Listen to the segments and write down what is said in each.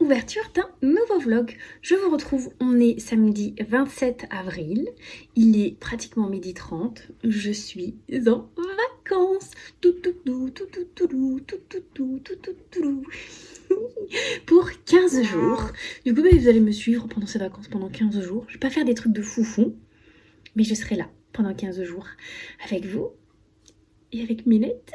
l'ouverture d'un nouveau vlog. Je vous retrouve, on est samedi 27 avril, il est pratiquement 12h30, je suis en vacances. Pour 15 jours. Du coup, vous allez me suivre pendant ces vacances, pendant 15 jours. Je vais pas faire des trucs de foufou, mais je serai là pendant 15 jours avec vous et avec Minette.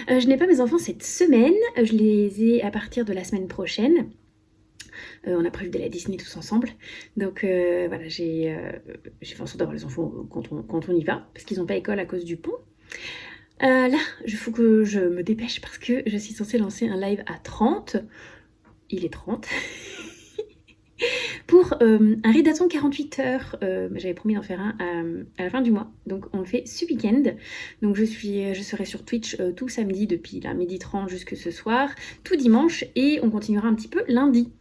Je n'ai pas mes enfants cette semaine, je les ai à partir de la semaine prochaine. On a prévu d'aller à Disney tous ensemble. Donc voilà, j'ai fait en sorte d'avoir les enfants quand on y va, parce qu'ils n'ont pas école à cause du pont. Là, il faut que je me dépêche parce que je suis censée lancer un live à 30. Il est 30. Pour un ridathon 48 heures. J'avais promis d'en faire un à la fin du mois. Donc on le fait ce week-end. Donc je serai sur Twitch tout samedi depuis la 12h30 jusque ce soir, tout dimanche, et on continuera un petit peu lundi.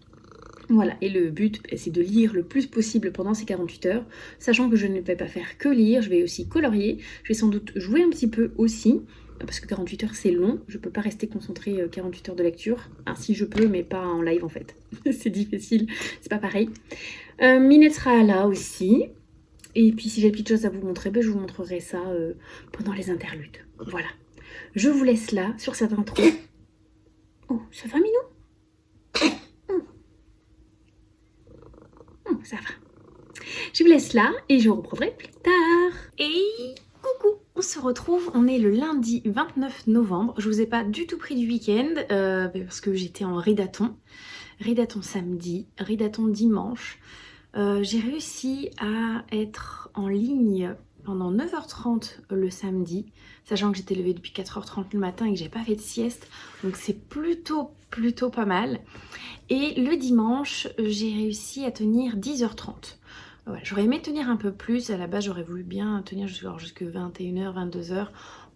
Voilà, et le but, c'est de lire le plus possible pendant ces 48 heures, sachant que je ne vais pas faire que lire, je vais aussi colorier, je vais sans doute jouer un petit peu aussi, parce que 48 heures c'est long, je peux pas rester concentrée 48 heures de lecture, si je peux, mais pas en live en fait, c'est difficile, c'est pas pareil. Minette sera là aussi, et puis si j'ai des petites choses à vous montrer, je vous montrerai ça pendant les interludes. Voilà, je vous laisse là, sur cette intro. Oh, ça va Minou? Ça va. Je vous laisse là et je vous reprendrai plus tard. Et coucou, on se retrouve, on est le lundi 29 novembre. Je vous ai pas du tout pris du week-end parce que j'étais en ridathon. Ridathon samedi, ridathon dimanche. J'ai réussi à être en ligne pendant 9h30 le samedi, sachant que j'étais levée depuis 4h30 le matin et que j'ai pas fait de sieste, donc c'est plutôt pas mal. Et le dimanche, j'ai réussi à tenir 10h30. Voilà, j'aurais aimé tenir un peu plus, à la base j'aurais voulu bien tenir jusqu'à 21h, 22h.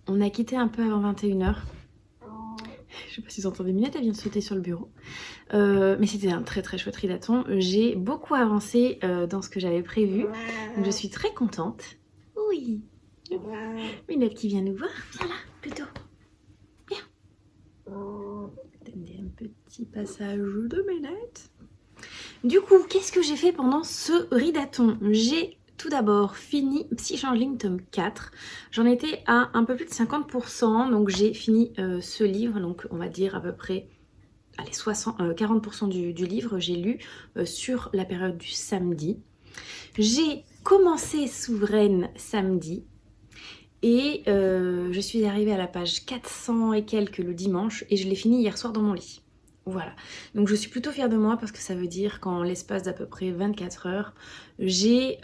On a quitté un peu avant 21h. Je sais pas si vous entendez Minette, elle vient de sauter sur le bureau. Mais c'était un très chouette ridathon. J'ai beaucoup avancé dans ce que j'avais prévu, donc je suis très contente. Oui. Minette qui vient nous voir, viens là, plutôt. Viens. Attendez un petit passage de Minette. Du coup, qu'est-ce que j'ai fait pendant ce ridathon? J'ai tout d'abord fini Psy Changeling tome 4. J'en étais à un peu plus de 50%, donc j'ai fini ce livre, donc on va dire à peu près allez, 40% du livre, j'ai lu sur la période du samedi. J'ai commencé Souveraine samedi et je suis arrivée à la page 400 et quelques le dimanche et je l'ai fini hier soir dans mon lit. Voilà, donc je suis plutôt fière de moi parce que ça veut dire qu'en l'espace d'à peu près 24 heures, j'ai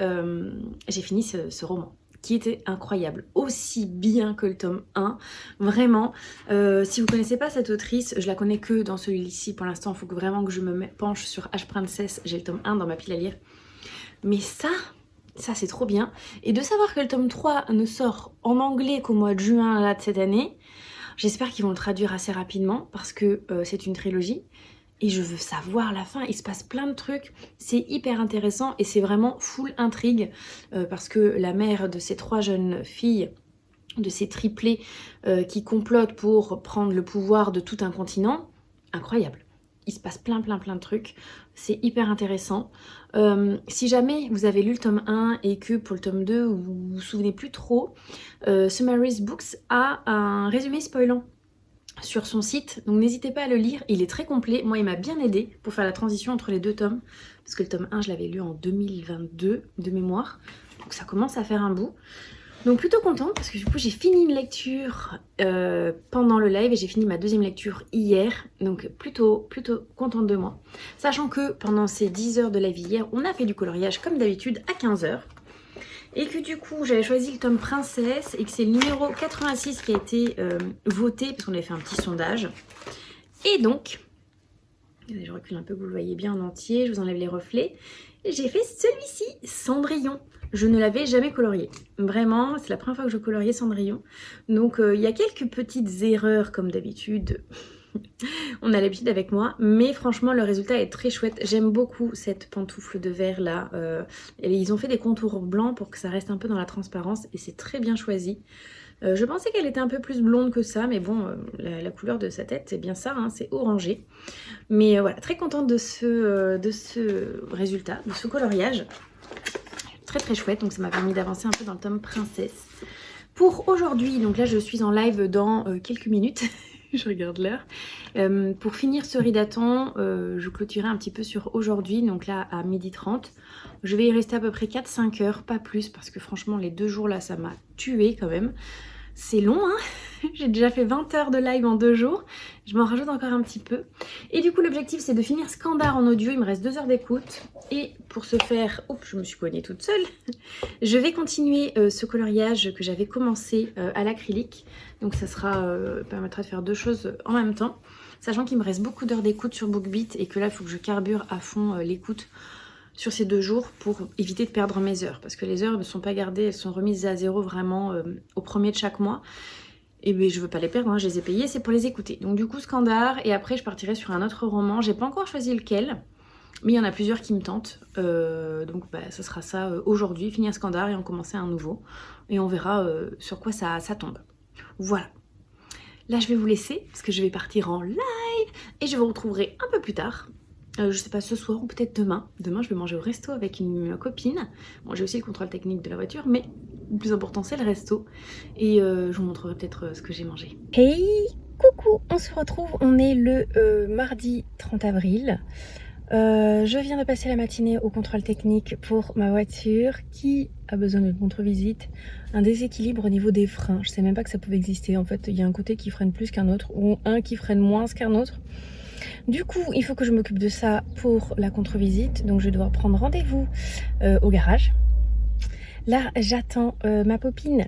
fini ce roman qui était incroyable, aussi bien que le tome 1, vraiment. Si vous connaissez pas cette autrice, je la connais que dans celui-ci pour l'instant, il faut vraiment que je me penche sur H-Princess, j'ai le tome 1 dans ma pile à lire. Mais ça c'est trop bien. Et de savoir que le tome 3 ne sort en anglais qu'au mois de juin là, de cette année, j'espère qu'ils vont le traduire assez rapidement parce que c'est une trilogie. Et je veux savoir la fin, il se passe plein de trucs, c'est hyper intéressant et c'est vraiment full intrigue parce que la mère de ces 3 jeunes filles, de ces triplés qui complotent pour prendre le pouvoir de tout un continent, incroyable. Il se passe plein de trucs, c'est hyper intéressant. Si jamais vous avez lu le tome 1 et que pour le tome 2 vous vous souvenez plus trop, Summary's Books a un résumé spoilant sur son site, donc n'hésitez pas à le lire, il est très complet. Moi il m'a bien aidé pour faire la transition entre les 2 tomes, parce que le tome 1 je l'avais lu en 2022 de mémoire, donc ça commence à faire un bout. Donc plutôt contente parce que du coup j'ai fini une lecture pendant le live et j'ai fini ma 2e lecture hier, donc plutôt contente de moi. Sachant que pendant ces 10 heures de live hier, on a fait du coloriage comme d'habitude à 15h. Et que du coup j'avais choisi le tome Princesse et que c'est le numéro 86 qui a été voté parce qu'on avait fait un petit sondage. Et donc, je recule un peu que vous le voyez bien en entier, je vous enlève les reflets. J'ai fait celui-ci, Cendrillon. Je ne l'avais jamais colorié. Vraiment, c'est la première fois que je coloriais Cendrillon. Donc il y a quelques petites erreurs comme d'habitude. On a l'habitude avec moi, mais franchement le résultat est très chouette. J'aime beaucoup cette pantoufle de verre là. Et ils ont fait des contours blancs pour que ça reste un peu dans la transparence et c'est très bien choisi. Je pensais qu'elle était un peu plus blonde que ça, mais bon, la couleur de sa tête, c'est bien ça, hein, c'est orangé. Mais voilà, très contente de ce résultat, de ce coloriage. Très très chouette, donc ça m'a permis d'avancer un peu dans le tome princesse. Pour aujourd'hui, donc là je suis en live dans quelques minutes, je regarde l'heure. Pour finir ce ridaton, je clôturerai un petit peu sur aujourd'hui, donc là à 12h30. Je vais y rester à peu près 4-5 heures, pas plus, parce que franchement les 2 jours là ça m'a tué quand même. C'est long, hein. J'ai déjà fait 20 heures de live en 2 jours. Je m'en rajoute encore un petit peu. Et du coup, l'objectif, c'est de finir Scandar en audio. Il me reste 2 heures d'écoute. Et pour ce faire... Oups, je me suis cognée toute seule. Je vais continuer ce coloriage que j'avais commencé à l'acrylique. Donc ça permettra de faire 2 choses en même temps. Sachant qu'il me reste beaucoup d'heures d'écoute sur BookBeat et que là, il faut que je carbure à fond l'écoute sur ces 2 jours pour éviter de perdre mes heures, parce que les heures ne sont pas gardées, elles sont remises à zéro vraiment au premier de chaque mois, et bien je veux pas les perdre, hein, je les ai payées, c'est pour les écouter. Donc du coup Scandar, et après je partirai sur un autre roman, j'ai pas encore choisi lequel, mais il y en a plusieurs qui me tentent, donc ce sera ça aujourd'hui, finir Scandar et en commencer un nouveau, et on verra sur quoi ça tombe. Voilà. Là je vais vous laisser, parce que je vais partir en live, et je vous retrouverai un peu plus tard. Je sais pas, ce soir ou peut-être demain. Demain, je vais manger au resto avec une copine. Bon, j'ai aussi le contrôle technique de la voiture, mais le plus important, c'est le resto. Et je vous montrerai peut-être ce que j'ai mangé. Hey, coucou, on se retrouve. On est le mardi 30 avril. Je viens de passer la matinée au contrôle technique pour ma voiture qui a besoin d'une contre-visite. Un déséquilibre au niveau des freins. Je sais même pas que ça pouvait exister. En fait, il y a un côté qui freine plus qu'un autre ou un qui freine moins qu'un autre. Du coup, il faut que je m'occupe de ça pour la contre-visite. Donc, je vais devoir prendre rendez-vous au garage. Là, j'attends ma copine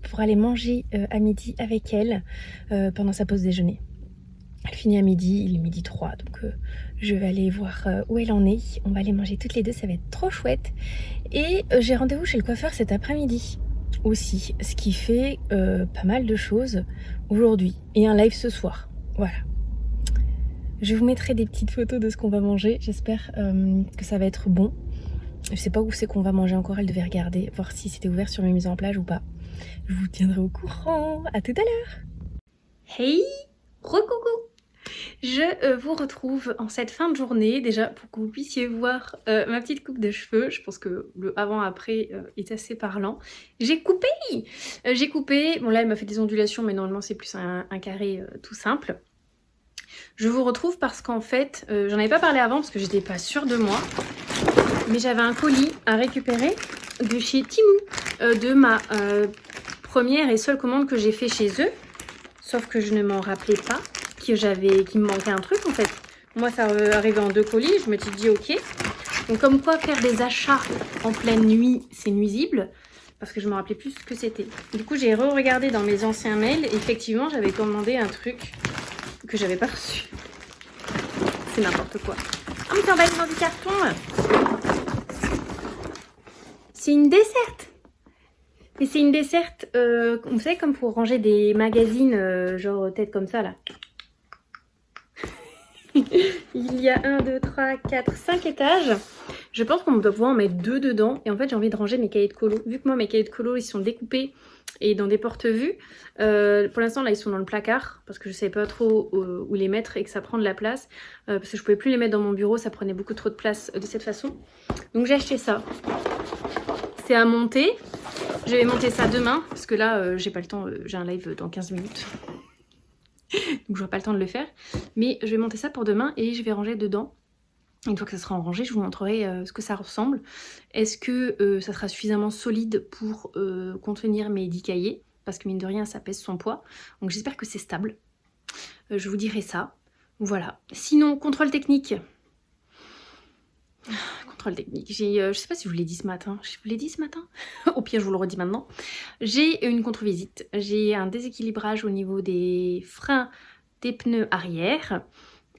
pour aller manger à midi avec elle pendant sa pause déjeuner. Elle finit à midi, il est 12h03. Donc, je vais aller voir où elle en est. On va aller manger toutes les deux, ça va être trop chouette. Et j'ai rendez-vous chez le coiffeur cet après-midi aussi. Ce qui fait pas mal de choses aujourd'hui. Et un live ce soir. Voilà. Je vous mettrai des petites photos de ce qu'on va manger. J'espère que ça va être bon. Je sais pas où c'est qu'on va manger encore. Elle devait regarder, voir si c'était ouvert sur mes mises en plage ou pas. Je vous tiendrai au courant. À tout à l'heure. Hey, recoucou. Je vous retrouve en cette fin de journée. Déjà pour que vous puissiez voir ma petite coupe de cheveux. Je pense que le avant-après est assez parlant. J'ai coupé. Bon là elle m'a fait des ondulations, mais normalement c'est plus un carré tout simple. Je vous retrouve parce qu'en fait, j'en avais pas parlé avant parce que j'étais pas sûre de moi, mais j'avais un colis à récupérer de chez Temu, de ma première et seule commande que j'ai fait chez eux, sauf que je ne m'en rappelais pas, qu'il me manquait un truc en fait. Moi ça arrivait en 2 colis, je me suis dit ok. Donc comme quoi faire des achats en pleine nuit c'est nuisible, parce que je me rappelais plus ce que c'était. Du coup j'ai re-regardé dans mes anciens mails, et effectivement j'avais commandé un truc que j'avais pas reçu. C'est n'importe quoi. Oh mais t'es emballé dans du carton. C'est une desserte. Et c'est une desserte, vous savez, comme pour ranger des magazines, genre tête comme ça là. Il y a 1, 2, 3, 4, 5 étages. Je pense qu'on doit pouvoir en mettre 2 dedans. Et en fait j'ai envie de ranger mes cahiers de colo. Vu que moi mes cahiers de colo ils sont découpés et dans des porte-vues. Pour l'instant là ils sont dans le placard parce que je savais pas trop où les mettre et que ça prend de la place. Parce que je pouvais plus les mettre dans mon bureau, ça prenait beaucoup trop de place de cette façon. Donc j'ai acheté ça. C'est à monter. Je vais monter ça demain parce que là j'ai pas le temps, j'ai un live dans 15 minutes. Donc j'aurai pas le temps de le faire. Mais je vais monter ça pour demain et je vais ranger dedans. Une fois que ça sera rangé, je vous montrerai ce que ça ressemble. Est-ce que ça sera suffisamment solide pour contenir mes 10 cahiers? Parce que mine de rien, ça pèse son poids. Donc j'espère que c'est stable. Je vous dirai ça. Voilà. Sinon, contrôle technique. Contrôle technique. Je sais pas si je vous l'ai dit ce matin. Je vous l'ai dit ce matin. Au pire, je vous le redis maintenant. J'ai une contre-visite. J'ai un déséquilibrage au niveau des freins des pneus arrière.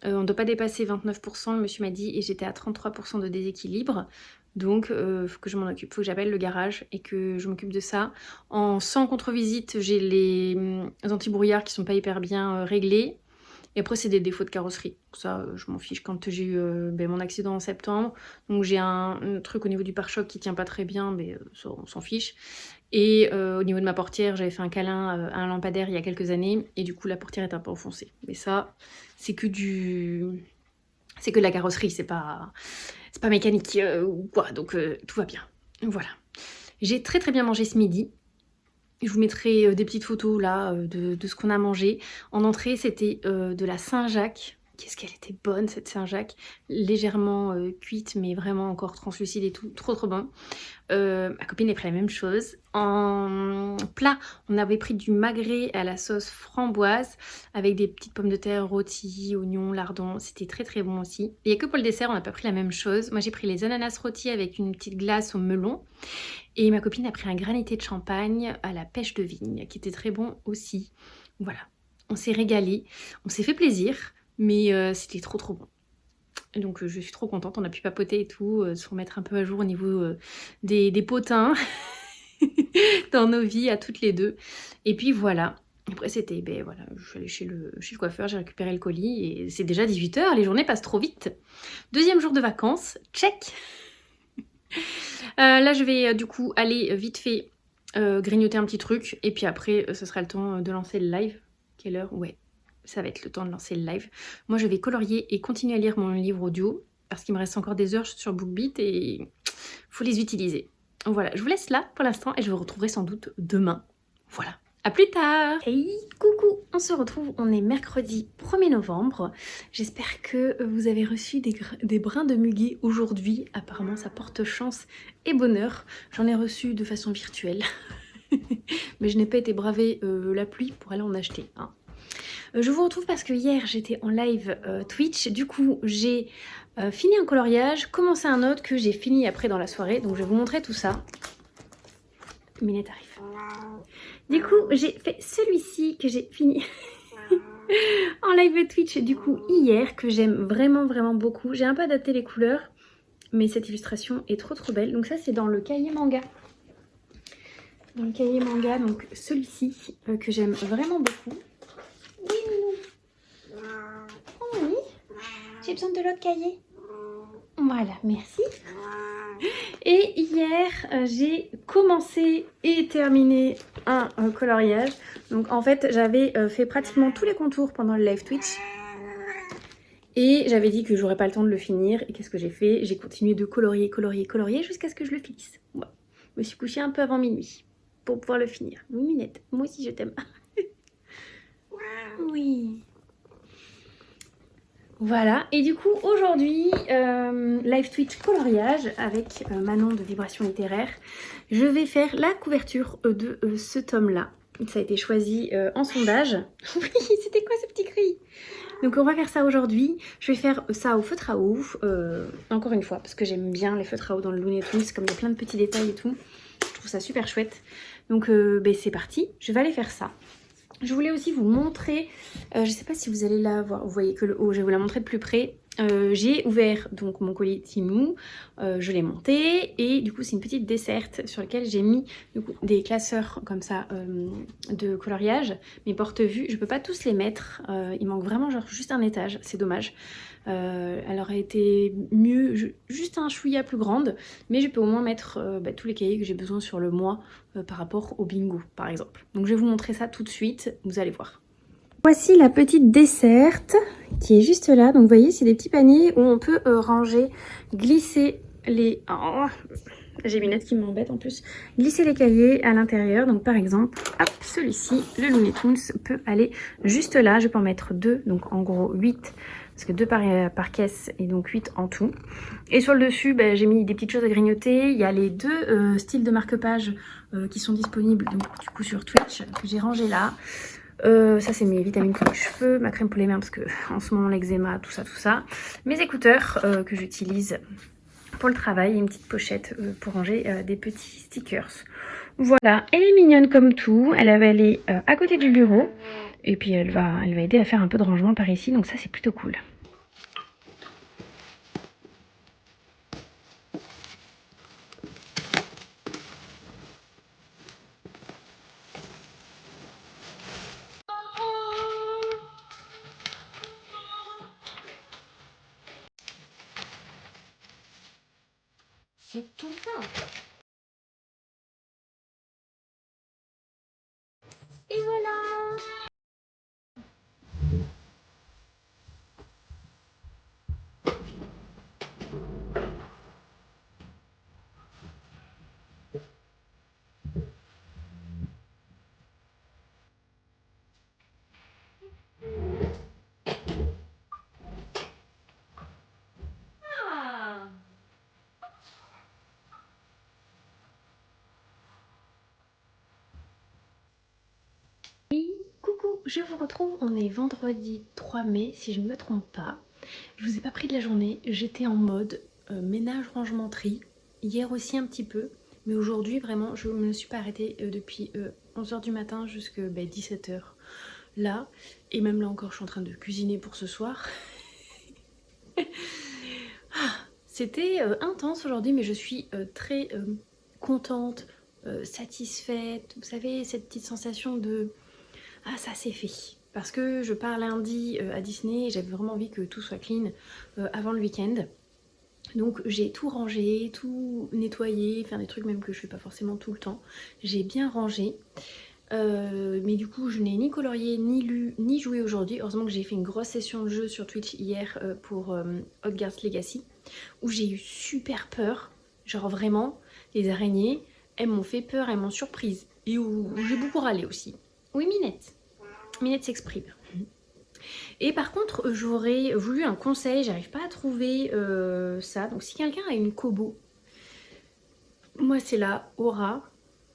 On ne doit pas dépasser 29%, le monsieur m'a dit, et j'étais à 33% de déséquilibre. Donc, faut que je m'en occupe, faut que j'appelle le garage et que je m'occupe de ça. Sans contre-visite, j'ai les antibrouillards qui sont pas hyper bien réglés. Et après, c'est des défauts de carrosserie. Ça, je m'en fiche. Quand j'ai eu mon accident en septembre, donc j'ai un truc au niveau du pare-choc qui tient pas très bien, mais ça, on s'en fiche. Et au niveau de ma portière, j'avais fait un câlin à un lampadaire il y a quelques années, et du coup, la portière est un peu enfoncée. Mais ça, c'est que de la carrosserie, c'est pas mécanique ou quoi, donc tout va bien. Voilà. J'ai très très bien mangé ce midi. Je vous mettrai des petites photos là de ce qu'on a mangé. En entrée, c'était de la Saint-Jacques. Qu'est-ce qu'elle était bonne cette Saint-Jacques. Légèrement cuite, mais vraiment encore translucide et tout. Trop trop bon. Ma copine a pris la même chose. En plat, on avait pris du magret à la sauce framboise avec des petites pommes de terre rôties, oignons, lardons. C'était très très bon aussi. Il n'y a que pour le dessert, on n'a pas pris la même chose. Moi, j'ai pris les ananas rôtis avec une petite glace au melon. Et ma copine a pris un granité de champagne à la pêche de vigne, qui était très bon aussi. Voilà, on s'est régalé, on s'est fait plaisir, mais c'était trop trop bon. Donc je suis trop contente, on a pu papoter et tout, se remettre un peu à jour au niveau des potins dans nos vies à toutes les deux. Et puis voilà, après c'était, voilà, je suis allée chez le coiffeur, j'ai récupéré le colis et c'est déjà 18 h, les journées passent trop vite. Deuxième jour de vacances, check. Là je vais du coup aller vite fait grignoter un petit truc et puis après ce sera le temps de lancer le live. Quelle heure? Ouais, ça va être le temps de lancer le live. Moi je vais colorier et continuer à lire mon livre audio parce qu'il me reste encore des heures sur BookBeat et faut les utiliser. Voilà, je vous laisse là pour l'instant et je vous retrouverai sans doute demain. Voilà. A plus tard. Hey, coucou, on se retrouve, on est mercredi 1er novembre. J'espère que vous avez reçu des brins de muguet aujourd'hui. Apparemment, ça porte chance et bonheur. J'en ai reçu de façon virtuelle. Mais je n'ai pas été braver la pluie pour aller en acheter. Hein. Je vous retrouve parce que hier, j'étais en live Twitch. Du coup, j'ai fini un coloriage, commencé un autre que j'ai fini après dans la soirée. Donc, je vais vous montrer tout ça. Minette arrive. Du coup, j'ai fait celui-ci que j'ai fini en live Twitch du coup hier, que j'aime vraiment vraiment beaucoup. J'ai un peu adapté les couleurs, mais cette illustration est trop trop belle. Donc ça, c'est dans le cahier manga. Dans le cahier manga, donc celui-ci que j'aime vraiment beaucoup. Oui, Minou. Oh oui. J'ai besoin de l'autre cahier. Voilà, merci. Et hier, j'ai commencé et terminé un coloriage. Donc en fait, j'avais fait pratiquement tous les contours pendant le live Twitch. Et j'avais dit que j'aurais pas le temps de le finir. Et qu'est-ce que j'ai fait? J'ai continué de colorier, colorier, colorier jusqu'à ce que je le finisse. Ouais. Je me suis couchée un peu avant minuit pour pouvoir le finir. Oui, Minette, moi aussi je t'aime. Oui. Voilà, et du coup aujourd'hui, live Twitch coloriage avec Manon de Vibration Littéraire. Je vais faire la couverture de ce tome-là. Ça a été choisi en sondage. Oui, c'était quoi ce petit cri? Donc on va faire ça aujourd'hui. Je vais faire ça au feutre à eau, encore une fois, parce que j'aime bien les feutres à eau dans le Looney Tunes, comme il y a plein de petits détails et tout. Je trouve ça super chouette. Donc c'est parti, je vais aller faire ça. Je voulais aussi vous montrer, je ne sais pas si vous allez la voir, vous voyez que le haut, je vais vous la montrer de plus près. J'ai ouvert donc mon colis Temu, je l'ai monté et du coup c'est une petite desserte sur laquelle j'ai mis du coup, des classeurs comme ça de coloriage. Mes porte-vues, je peux pas tous les mettre, il manque vraiment genre juste un étage, c'est dommage. Elle aurait été mieux, juste un chouïa plus grande, mais je peux au moins mettre tous les cahiers que j'ai besoin sur le mois par rapport au bingo par exemple. Donc je vais vous montrer ça tout de suite, vous allez voir. Voici la petite desserte qui est juste là. Donc vous voyez, c'est des petits paniers où on peut ranger, glisser les... Oh, j'ai Minette qui m'embête en plus. Glisser les cahiers à l'intérieur. Donc par exemple, hop, celui-ci, le Looney Tunes, peut aller juste là. Je peux en mettre 2, donc en gros 8. Parce que 2 par caisse et donc 8 en tout. Et sur le dessus, j'ai mis des petites choses à grignoter. Il y a les 2 styles de marque-page qui sont disponibles donc, du coup sur Twitch que j'ai rangé là. Ça c'est mes vitamines pour les cheveux, ma crème pour les mains parce que en ce moment l'eczéma, tout ça. Mes écouteurs que j'utilise pour le travail et une petite pochette pour ranger des petits stickers. Voilà, elle est mignonne comme tout, elle va aller à côté du bureau et puis elle va aider à faire un peu de rangement par ici, donc ça c'est plutôt cool. C'est tout simple. Et voilà. Ah. Coucou, je vous retrouve, on est vendredi 3 mai si je ne me trompe pas. Je vous ai pas pris de la journée, j'étais en mode ménage, rangement, tri. Hier aussi un petit peu, mais aujourd'hui vraiment je ne me suis pas arrêtée depuis 11h du matin jusqu'à 17h là. Et même là encore je suis en train de cuisiner pour ce soir. C'était intense aujourd'hui, mais je suis très contente, satisfaite. Vous savez, cette petite sensation de ah, ça c'est fait. Parce que je pars lundi à Disney et j'avais vraiment envie que tout soit clean avant le week-end. Donc j'ai tout rangé, tout nettoyé, enfin des trucs même que je fais pas forcément tout le temps. J'ai bien rangé. Mais du coup je n'ai ni colorié, ni lu, ni joué aujourd'hui. Heureusement que j'ai fait une grosse session de jeu sur Twitch hier pour Hogwarts Legacy, où j'ai eu super peur. Genre vraiment, les araignées, elles m'ont fait peur, elles m'ont surprise. Et où j'ai beaucoup râlé aussi. Oui Minette. Minette s'exprime. Et par contre, j'aurais voulu un conseil, j'arrive pas à trouver ça. Donc si quelqu'un a une Kobo, moi c'est la Aura,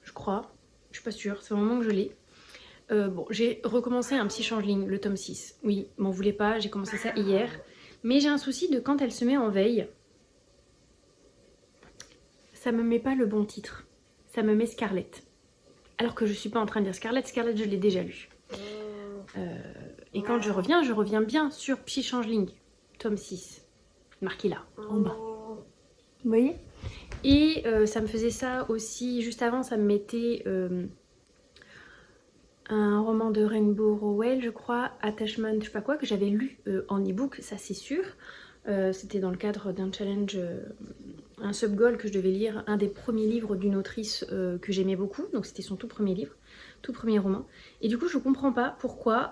je crois. Je suis pas sûre, c'est au moment que je l'ai. Bon, j'ai recommencé un petit changeling, le tome 6. Oui, m'en voulez pas, j'ai commencé ça hier. Mais j'ai un souci de quand elle se met en veille, ça me met pas le bon titre. Ça me met Scarlett. Alors que je suis pas en train de dire Scarlett, Scarlett je l'ai déjà lu. Et quand je reviens bien sur Psy Changeling, tome 6. Marqué là, en bas. Vous voyez? Et ça me faisait ça aussi, juste avant, ça me mettait un roman de Rainbow Rowell, je crois, Attachment, je sais pas quoi, que j'avais lu en e-book, ça c'est sûr. C'était dans le cadre d'un challenge, un sub-goal que je devais lire, un des premiers livres d'une autrice que j'aimais beaucoup, donc c'était son tout premier livre, tout premier roman. Et du coup je comprends pas pourquoi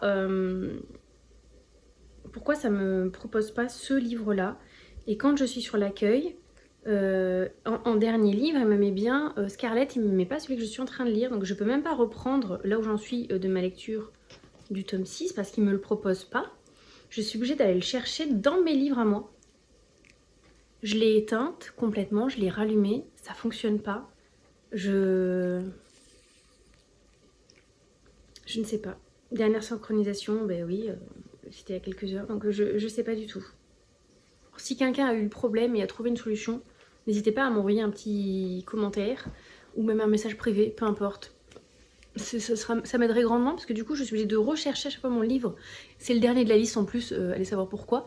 ça me propose pas ce livre-là. Et quand je suis sur l'accueil, en dernier livre, elle me met bien Scarlett, il me met pas celui que je suis en train de lire, donc je peux même pas reprendre là où j'en suis de ma lecture du tome 6 parce qu'il me le propose pas. Je suis obligée d'aller le chercher dans mes livres à moi. Je l'ai éteinte complètement, je l'ai rallumée, ça fonctionne pas. Je ne sais pas. Dernière synchronisation, ben oui, c'était il y a quelques heures, donc je sais pas du tout. Si quelqu'un a eu le problème et a trouvé une solution, n'hésitez pas à m'envoyer un petit commentaire ou même un message privé, peu importe. Ça m'aiderait grandement parce que du coup je suis obligée de rechercher à chaque fois mon livre. C'est le dernier de la liste en plus, allez savoir pourquoi.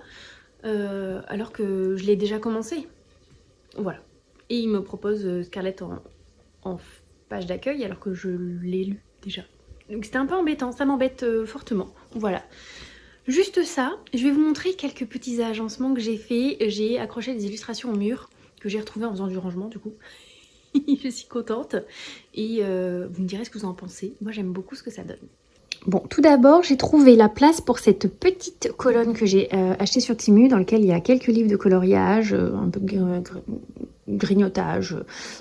Alors que je l'ai déjà commencé. Voilà. Et il me propose Scarlett en page d'accueil alors que je l'ai lu déjà. Donc c'était un peu embêtant, ça m'embête fortement. Voilà. Juste ça, je vais vous montrer quelques petits agencements que j'ai fait. J'ai accroché des illustrations au mur que j'ai retrouvées en faisant du rangement du coup. Je suis contente. Et vous me direz ce que vous en pensez. Moi j'aime beaucoup ce que ça donne. Bon, tout d'abord, j'ai trouvé la place pour cette petite colonne que j'ai achetée sur Temu, dans laquelle il y a quelques livres de coloriage, un peu grignotage,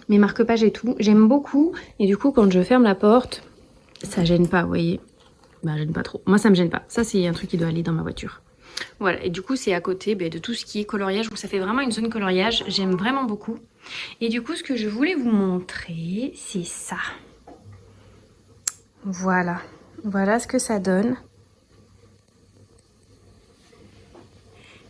mes marque-pages et tout. J'aime beaucoup. Et du coup, quand je ferme la porte, ça gêne pas, vous voyez. Bah, gêne pas trop. Moi, ça me gêne pas. Ça, c'est un truc qui doit aller dans ma voiture. Voilà. Et du coup, c'est à côté de tout ce qui est coloriage. Donc, ça fait vraiment une zone coloriage. J'aime vraiment beaucoup. Et du coup, ce que je voulais vous montrer, c'est ça. Voilà. Voilà ce que ça donne.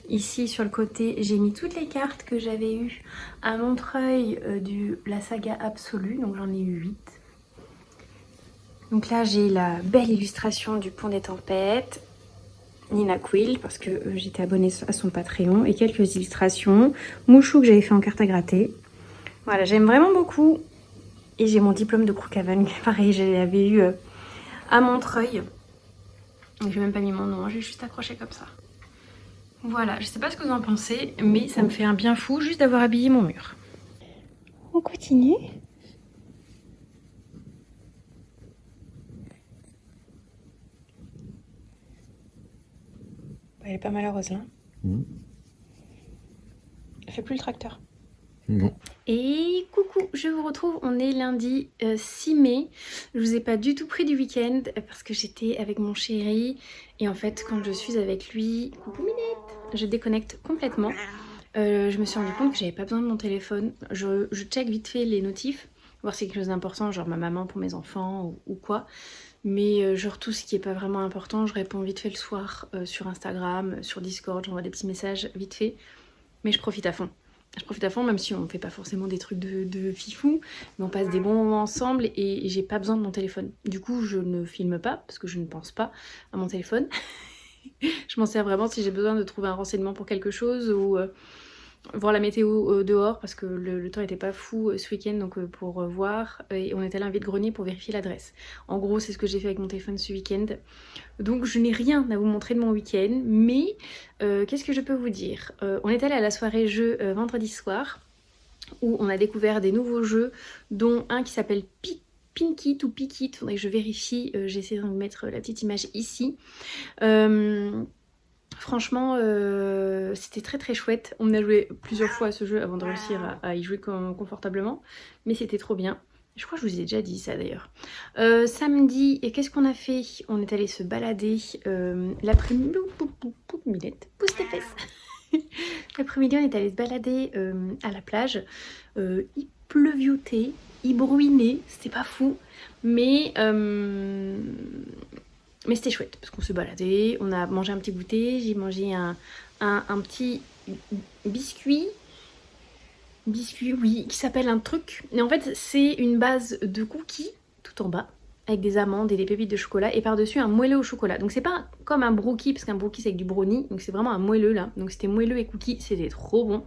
Ici, sur le côté, j'ai mis toutes les cartes que j'avais eues à Montreuil de la saga Absolue. Donc, j'en ai eu 8. Donc là, j'ai la belle illustration du Pont des Tempêtes, Nina Quill, parce que j'étais abonnée à son Patreon, et quelques illustrations. Mouchou que j'avais fait en carte à gratter. Voilà, j'aime vraiment beaucoup. Et j'ai mon diplôme de Crookhaven, pareil, je l'avais eu à Montreuil. Donc j'ai même pas mis mon nom, j'ai juste accroché comme ça. Voilà, je sais pas ce que vous en pensez, mais ça me fait un bien fou juste d'avoir habillé mon mur. On continue. Elle est pas malheureuse là. Elle fait plus le tracteur. Non. Et coucou, je vous retrouve, on est lundi 6 mai. Je vous ai pas du tout pris du week-end parce que j'étais avec mon chéri. Et en fait, quand je suis avec lui, coucou Minette, je déconnecte complètement. Je me suis rendu compte que j'avais pas besoin de mon téléphone. Je check vite fait les notifs, voir si c'est quelque chose d'important, genre ma maman pour mes enfants ou quoi. Mais genre tout ce qui est pas vraiment important, je réponds vite fait le soir sur Instagram, sur Discord, j'envoie des petits messages vite fait. Mais je profite à fond. Je profite à fond même si on fait pas forcément des trucs de fifou, mais on passe des bons moments ensemble et j'ai pas besoin de mon téléphone. Du coup je ne filme pas parce que je ne pense pas à mon téléphone. Je m'en sers vraiment si j'ai besoin de trouver un renseignement pour quelque chose ou voir la météo dehors parce que le temps était pas fou ce week-end, donc pour voir, et on est allé à un vide-grenier pour vérifier l'adresse. En gros c'est ce que j'ai fait avec mon téléphone ce week-end. Donc je n'ai rien à vous montrer de mon week-end, mais qu'est-ce que je peux vous dire, on est allé à la soirée jeux vendredi soir où on a découvert des nouveaux jeux, dont un qui s'appelle Pinkit ou Pikit, faudrait que je vérifie, j'essaie de mettre la petite image ici. Franchement, c'était très très chouette. On a joué plusieurs fois à ce jeu avant de réussir à y jouer confortablement. Mais c'était trop bien. Je crois que je vous ai déjà dit ça d'ailleurs. Samedi, et qu'est-ce qu'on a fait? On est allé se balader l'après-midi. Millette, pousse tes fesses. L'après-midi, on est allé se balader à la plage. Il pleuviotait, il bruinait, c'était pas fou. Mais c'était chouette parce qu'on se baladait, on a mangé un petit goûter, j'ai mangé un petit biscuit, oui, qui s'appelle un truc. Et en fait, c'est une base de cookies tout en bas, avec des amandes et des pépites de chocolat, et par-dessus un moelleux au chocolat. Donc c'est pas comme un brookie, parce qu'un brookie c'est avec du brownie, donc c'est vraiment un moelleux là. Donc c'était moelleux et cookies, c'était trop bon.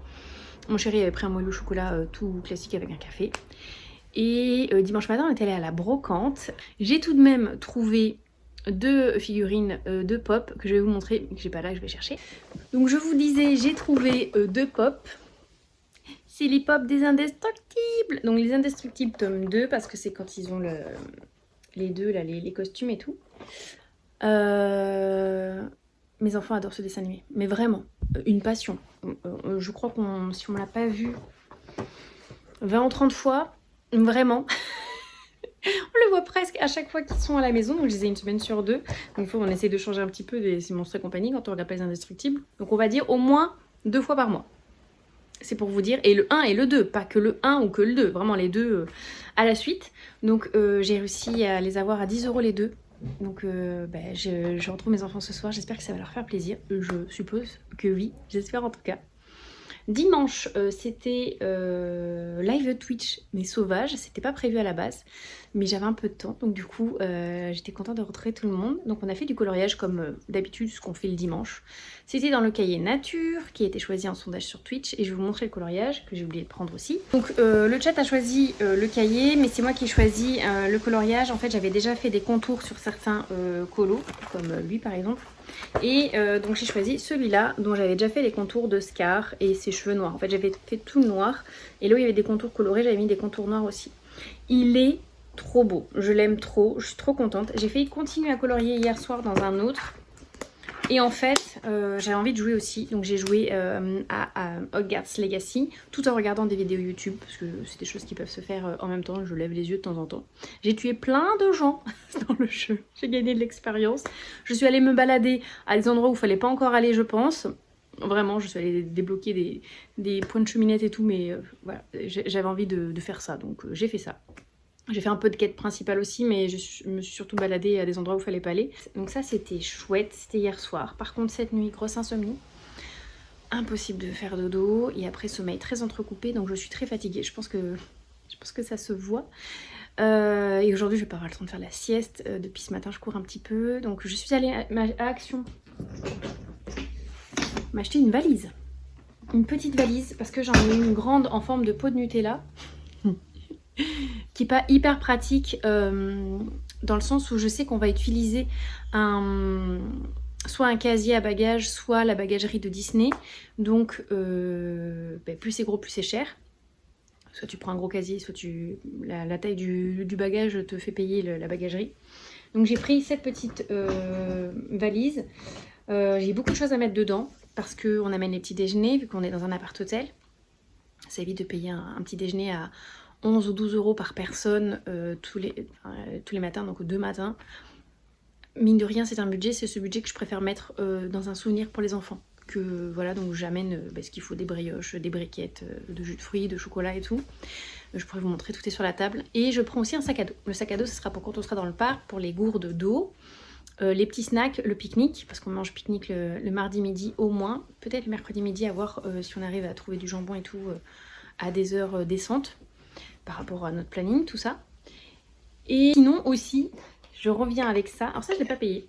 Mon chéri avait pris un moelleux au chocolat tout classique avec un café. Et dimanche matin, on est allé à la brocante. J'ai tout de même trouvé 2 figurines de pop que je vais vous montrer, que j'ai pas là, que je vais chercher. Donc je vous disais, j'ai trouvé 2 pop. C'est les pop des Indestructibles. Donc les Indestructibles tome 2, parce que c'est quand ils ont les deux, là, les costumes et tout. Mes enfants adorent ce dessin animé, mais vraiment, une passion. Je crois qu'on, si on l'a pas vu 20 ou 30 fois, vraiment... On le voit presque à chaque fois qu'ils sont à la maison, donc je les ai une semaine sur 2. Donc il faut qu'on essaie de changer un petit peu ces monstres et compagnie quand on regarde pas les Indestructibles. Donc on va dire au moins 2 fois par mois. C'est pour vous dire. Et le 1 et le 2, pas que le 1 ou que le 2, vraiment les deux à la suite. Donc j'ai réussi à les avoir à 10 € les deux. Donc je retrouve mes enfants ce soir, j'espère que ça va leur faire plaisir. Je suppose que oui, j'espère en tout cas. Dimanche, c'était live Twitch, mais sauvage, c'était pas prévu à la base, mais j'avais un peu de temps, donc du coup j'étais contente de retrouver tout le monde. Donc on a fait du coloriage comme d'habitude, ce qu'on fait le dimanche. C'était dans le cahier nature, qui a été choisi en sondage sur Twitch, et je vais vous montrer le coloriage, que j'ai oublié de prendre aussi. Donc le chat a choisi le cahier, mais c'est moi qui ai choisi le coloriage. En fait j'avais déjà fait des contours sur certains colos, comme lui par exemple. Et donc j'ai choisi celui-là dont j'avais déjà fait les contours de Scar et ses cheveux noirs. En fait j'avais fait tout noir et là où il y avait des contours colorés j'avais mis des contours noirs aussi. Il est trop beau, je l'aime trop, je suis trop contente. J'ai failli continuer à colorier hier soir dans un autre. Et en fait, j'avais envie de jouer aussi, donc j'ai joué à Hogwarts Legacy, tout en regardant des vidéos YouTube, parce que c'est des choses qui peuvent se faire en même temps, je lève les yeux de temps en temps. J'ai tué plein de gens dans le jeu, j'ai gagné de l'expérience. Je suis allée me balader à des endroits où il fallait pas encore aller, je pense. Vraiment, je suis allée débloquer des points de cheminette et tout, mais voilà, j'avais envie de faire ça, donc j'ai fait ça. J'ai fait un peu de quête principale aussi, mais je me suis surtout baladée à des endroits où il fallait pas aller. Donc ça, c'était chouette, c'était hier soir. Par contre, cette nuit, grosse insomnie. Impossible de faire dodo. Et après, sommeil très entrecoupé, donc je suis très fatiguée. Je pense que ça se voit. Et aujourd'hui, je vais pas avoir le temps de faire la sieste. Depuis ce matin, je cours un petit peu. Donc je suis allée à Action m'acheter une valise. Une petite valise, parce que j'en ai une grande en forme de pot de Nutella. Qui n'est pas hyper pratique dans le sens où je sais qu'on va utiliser soit un casier à bagages, soit la bagagerie de Disney. Donc plus c'est gros, plus c'est cher. soit tu prends un gros casier, soit la taille du bagage te fait payer la bagagerie. Donc j'ai pris cette petite valise. J'ai beaucoup de choses à mettre dedans parce qu'on amène les petits déjeuners vu qu'on est dans un appart-hôtel. Ça évite de payer un petit déjeuner à 11 ou 12 euros par personne tous les matins, donc 2 matins. Mine de rien, c'est un budget, c'est ce budget que je préfère mettre dans un souvenir pour les enfants. Que voilà, donc j'amène ce qu'il faut, des brioches, des briquettes, de jus de fruits, de chocolat et tout. Je pourrais vous montrer, tout est sur la table. Et je prends aussi un sac à dos. Le sac à dos, ce sera pour quand on sera dans le parc, pour les gourdes d'eau, les petits snacks, le pique-nique, parce qu'on mange pique-nique le mardi midi au moins. Peut-être le mercredi midi, à voir si on arrive à trouver du jambon et tout à des heures décentes par rapport à notre planning, tout ça. Et sinon aussi, je reviens avec ça. Alors ça, je ne l'ai pas payé.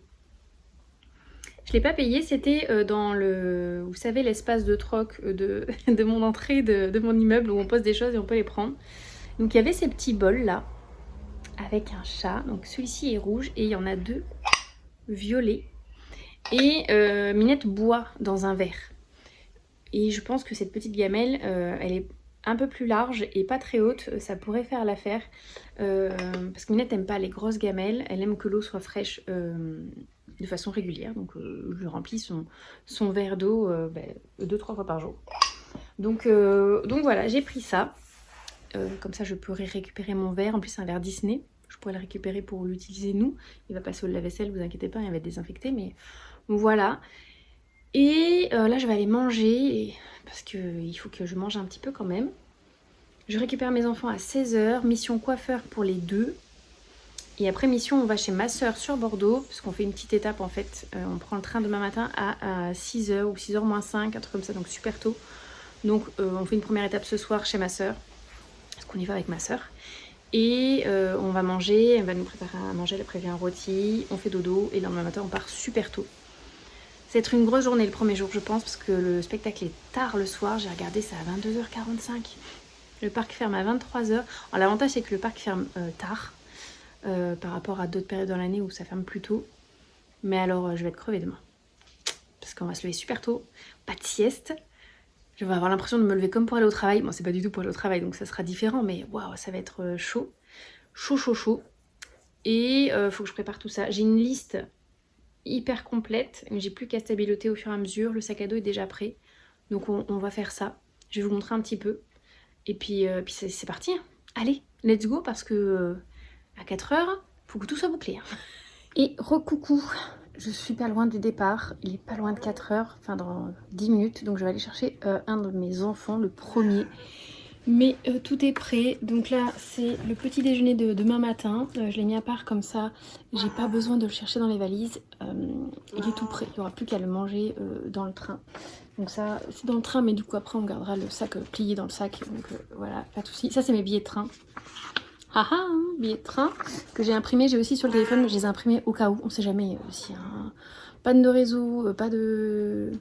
Je ne l'ai pas payé, c'était dans le, vous savez, l'espace de troc de mon entrée de mon immeuble où on pose des choses et on peut les prendre. Donc il y avait ces petits bols là, avec un chat. Donc celui-ci est rouge et il y en a 2 violets. Et Minette boit dans un verre. Et je pense que cette petite gamelle, elle est un peu plus large et pas très haute, ça pourrait faire l'affaire. Parce que Minette n'aime pas les grosses gamelles, elle aime que l'eau soit fraîche de façon régulière. Donc je remplis son verre d'eau 2-3 fois par jour. Donc voilà, j'ai pris ça. Comme ça je pourrais récupérer mon verre. En plus c'est un verre Disney. Je pourrais le récupérer pour l'utiliser nous. Il va passer au lave-vaisselle, vous inquiétez pas, il va être désinfecté. Mais voilà. Et là je vais aller manger parce qu'il faut que je mange un petit peu quand même. Je récupère mes enfants à 16h, mission coiffeur pour les 2. Et après mission on va chez ma soeur sur Bordeaux, parce qu'on fait une petite étape en fait. On prend le train demain matin à 6h ou 6h moins 5, un truc comme ça, donc super tôt. Donc on fait une première étape ce soir chez ma soeur, parce qu'on y va avec ma soeur. Et on va manger, elle va nous préparer à manger, elle a prévu un rôti, on fait dodo et le lendemain matin on part super tôt. Ça va être une grosse journée le premier jour je pense, parce que le spectacle est tard le soir, j'ai regardé ça à 22h45. Le parc ferme à 23h. Alors l'avantage c'est que le parc ferme tard par rapport à d'autres périodes dans l'année où ça ferme plus tôt. Mais alors je vais être crevée demain. Parce qu'on va se lever super tôt, pas de sieste. Je vais avoir l'impression de me lever comme pour aller au travail. Bon c'est pas du tout pour aller au travail donc ça sera différent, mais waouh ça va être chaud. Chaud. Et faut que je prépare tout ça. J'ai une liste hyper complète, mais j'ai plus qu'à stabiloter au fur et à mesure. Le sac à dos est déjà prêt. Donc on va faire ça. Je vais vous montrer un petit peu. Et puis c'est parti. Allez, let's go parce que à 4h, faut que tout soit bouclé. Et recoucou, je suis pas loin du départ. Il est pas loin de 4h, enfin dans 10 minutes. Donc je vais aller chercher un de mes enfants, le premier. Mais tout est prêt. Donc là, c'est le petit déjeuner de demain matin. Je l'ai mis à part comme ça. J'ai pas besoin de le chercher dans les valises. Il est tout prêt. Il n'y aura plus qu'à le manger dans le train. Donc ça, c'est dans le train, mais du coup après on gardera le sac plié dans le sac. Donc voilà, pas de soucis. Ça c'est mes billets de train. Haha, hein, billets de train que j'ai imprimés. J'ai aussi sur le téléphone, mais je les ai imprimés au cas où. On sait jamais s'il y a un panne de réseau, pas de...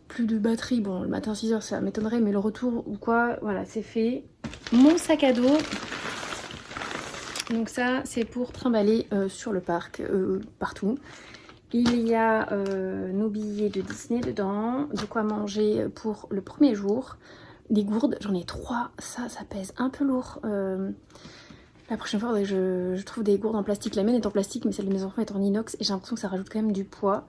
plus de batterie. Bon, le matin 6h ça m'étonnerait, mais le retour ou quoi, voilà, c'est fait. Mon sac à dos. Donc ça, c'est pour trimballer sur le parc, partout. Il y a nos billets de Disney dedans, de quoi manger pour le premier jour. Des gourdes, j'en ai 3, ça pèse un peu lourd. La prochaine fois, je trouve des gourdes en plastique. La mienne est en plastique, mais celle de mes enfants est en inox. Et j'ai l'impression que ça rajoute quand même du poids.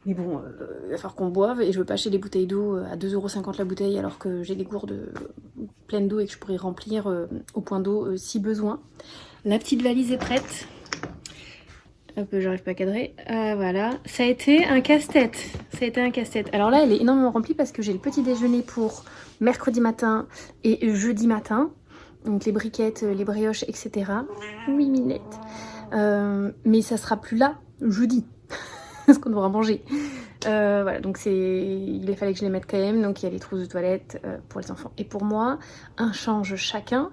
Mais bon, il va falloir qu'on boive. Et je veux pas acheter des bouteilles d'eau à 2,50 € la bouteille, alors que j'ai des gourdes pleines d'eau et que je pourrais remplir au point d'eau si besoin. La petite valise est prête. Hop, j'arrive pas à cadrer. Voilà, ça a été un casse-tête. Alors là, elle est énormément remplie parce que j'ai le petit déjeuner pour mercredi matin et jeudi matin. Donc les briquettes, les brioches, etc. Oui, Minette. Mais ça sera plus là jeudi. Parce qu'on devra manger. Voilà, donc il fallait que je les mette quand même. Donc il y a les trousses de toilette pour les enfants et pour moi. Un change chacun.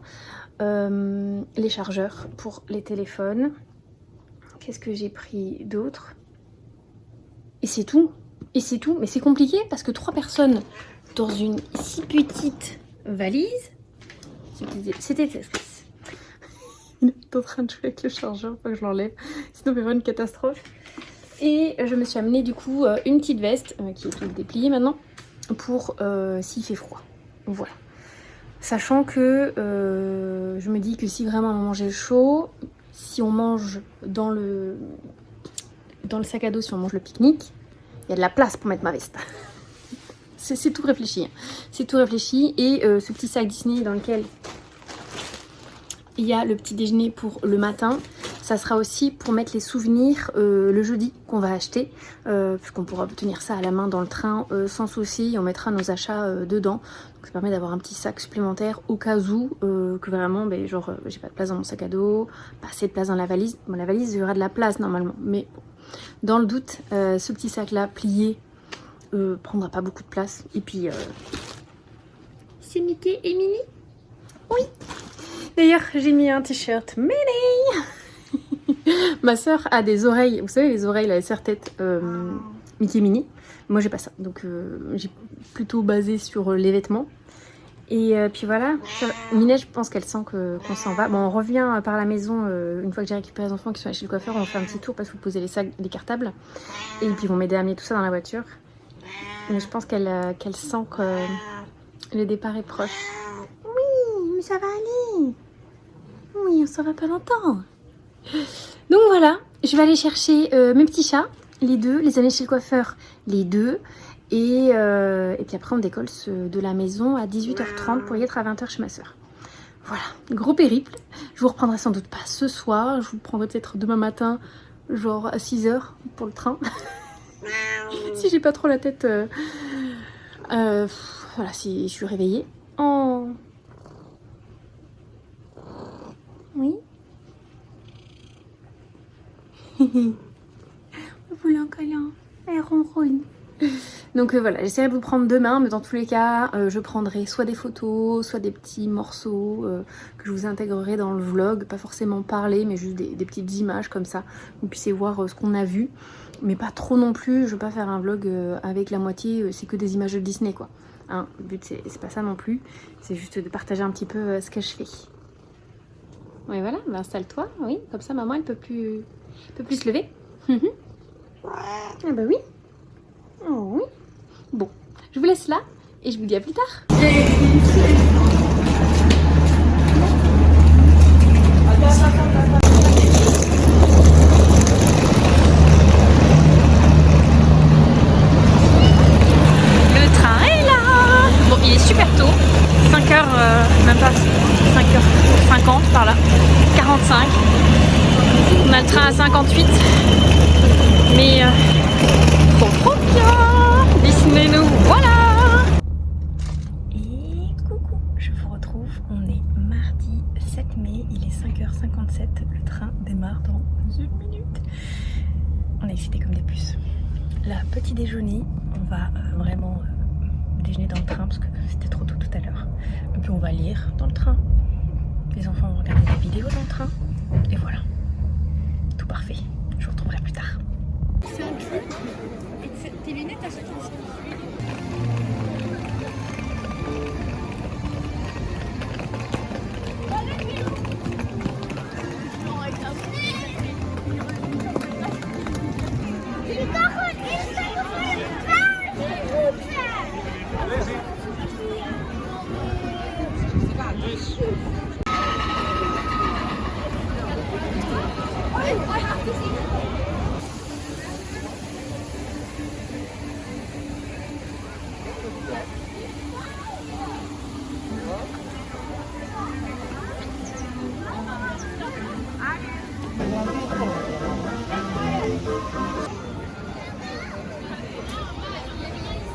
Les chargeurs pour les téléphones. Qu'est-ce que j'ai pris d'autre? Et c'est tout. Mais c'est compliqué parce que 3 personnes dans une si petite valise. C'était triste. Il est en train de jouer avec le chargeur, faut que je l'enlève. Sinon, il va y avoir une catastrophe. Et je me suis amené du coup une petite veste qui est toute dépliée maintenant pour s'il fait froid. Voilà. Sachant que je me dis que si vraiment on mangeait chaud, si on mange dans le sac à dos, si on mange le pique-nique, il y a de la place pour mettre ma veste. C'est tout réfléchi. C'est tout réfléchi. Et ce petit sac Disney dans lequel il y a le petit déjeuner pour le matin, ça sera aussi pour mettre les souvenirs le jeudi qu'on va acheter, puisqu'on pourra tenir ça à la main dans le train sans souci. On mettra nos achats dedans. Donc ça permet d'avoir un petit sac supplémentaire au cas où que vraiment, genre, j'ai pas de place dans mon sac à dos, pas assez de place dans la valise. Bon, la valise, il y aura de la place normalement, mais bon, dans le doute, ce petit sac là plié prendra pas beaucoup de place. Et puis c'est Mickey et Minnie. Oui. D'ailleurs, j'ai mis un t-shirt Minnie. Ma soeur a des oreilles, vous savez les oreilles, la serre-tête Mickey Minnie. Moi j'ai pas ça, donc j'ai plutôt basé sur les vêtements. Et puis voilà, Minnie, je pense qu'elle sent qu'on s'en va. Bon, on revient par la maison une fois que j'ai récupéré les enfants qui sont allés chez le coiffeur. On fait un petit tour parce qu'il faut poser les sacs, les cartables. Et puis ils vont m'aider à amener tout ça dans la voiture. Mais je pense qu'elle sent que le départ est proche. Oui, mais ça va aller. Oui, on s'en va pas longtemps. Donc voilà, je vais aller chercher mes petits chats, les deux, les amener chez le coiffeur, les deux. Et puis après on décolle de la maison à 18h30 pour y être à 20h chez ma soeur. Voilà, gros périple. Je vous reprendrai sans doute pas ce soir. Je vous prendrai peut-être demain matin, genre à 6h pour le train. Si j'ai pas trop la tête. Voilà, si je suis réveillée. Oh. Oui. Vous voulez un câlin? Elle ronronne. Donc voilà, j'essaierai de vous prendre demain, mais dans tous les cas, je prendrai soit des photos, soit des petits morceaux que je vous intégrerai dans le vlog. Pas forcément parler, mais juste des petites images comme ça. Vous puissiez voir ce qu'on a vu, mais pas trop non plus. Je veux pas faire un vlog avec la moitié, c'est que des images de Disney quoi. Hein, le but c'est pas ça non plus, c'est juste de partager un petit peu ce que je fais. Ouais voilà, bah, installe-toi, oui, comme ça maman elle peut plus se lever. Ah bah oui. Oh oui. Bon, je vous laisse là et je vous dis à plus tard. Le train est là. Bon, il est super tôt. 5h, même pas 5h50 par là. 45. On a le train à 58. Mais trop bien. Disney nous voilà. Et coucou, je vous retrouve. On est mardi 7 mai, il est 5h57. Le train démarre dans une minute. On est excités comme des puces. Là, petit déjeuner, on va vraiment déjeuner dans le train parce que c'était trop tôt tout à l'heure. Et puis on va lire dans le train. Les enfants vont regarder des vidéos dans le train. Et voilà. Tout parfait. Je vous retrouverai plus tard. C'est un truc. Tes lunettes à chaque fois.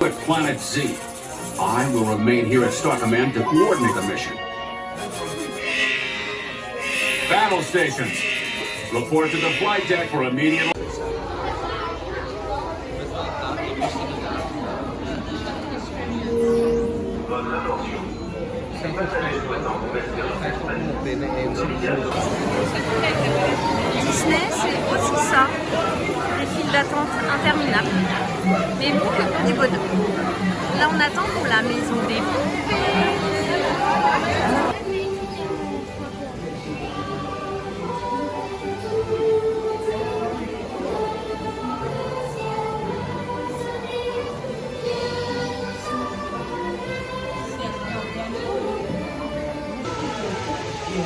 At Planet Z, I will remain here at Star Command to coordinate the mission. Battle stations, report to the flight deck for immediate... Disney, c'est aussi ça, des files d'attente interminables, mais bon que pour du bonheur. Là, on attend pour la maison des poupées. Et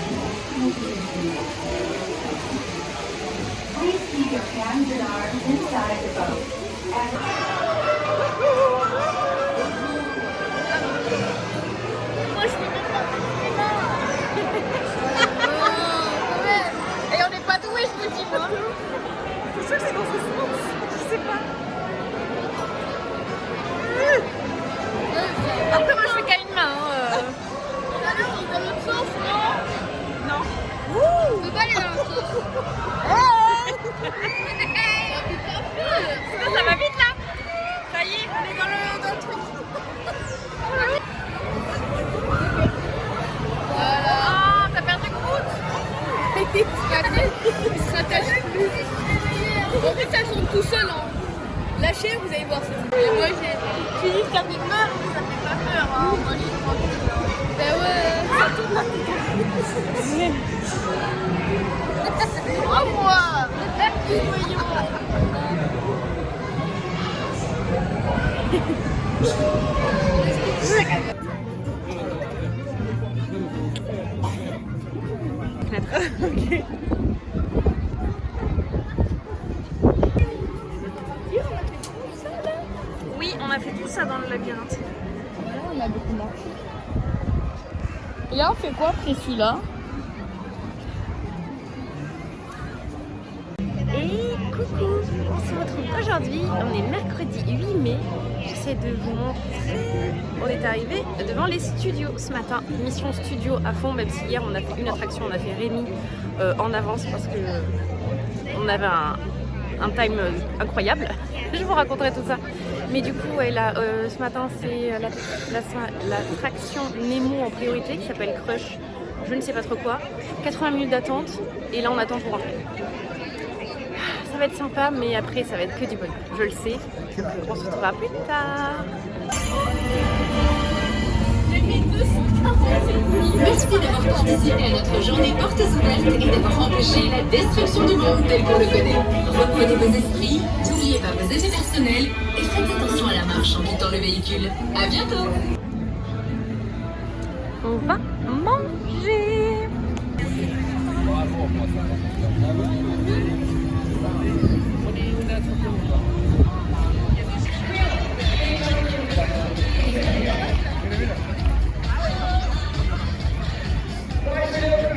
on n'est pas doué, je me dis moi. C'est sûr que c'est dans ce sens. Je sais pas. Après moi je fais qu'à une main. Dans l'autre sens, non. Non. On peut pas aller dans l'autre sens. Ça va vite là. Ça y est, on est dans le truc. Voilà. Ah, t'as perdu croûte. Il se rattache plus. En fait, ça tombe tout seul. Hein. Lâchez, vous allez voir ça. Et moi, j'ai fini, ça fait peur, mais ça fait pas peur. Hein. Moi, je suis tranquille. Ben ouais. Oh, moi. Voyons. Ok. Oui, on a fait tout ça dans le labyrinthe. Là, on a beaucoup marché. Et là, on fait quoi après celui-là? Et coucou, on se retrouve aujourd'hui, on est mercredi 8 mai, j'essaie de vous montrer, on est arrivé devant les studios ce matin, mission studio à fond, même si hier on a fait une attraction, on a fait Rémi en avance parce que on avait un time incroyable, je vous raconterai tout ça. Mais du coup, ouais, là, ce matin c'est l'attraction Nemo en priorité qui s'appelle Crush, je ne sais pas trop quoi, 80 minutes d'attente et là on attend pour rentrer. Ça va être sympa, mais après ça va être que du bonheur, je le sais. On se retrouvera plus tard. Merci d'avoir participé à notre journée portes ouvertes et d'avoir empêché la destruction du monde tel qu'on le connaît. Reprenez vos esprits, n'oubliez pas vos effets personnels et faites attention à la marche en quittant le véhicule. À bientôt. On va manger.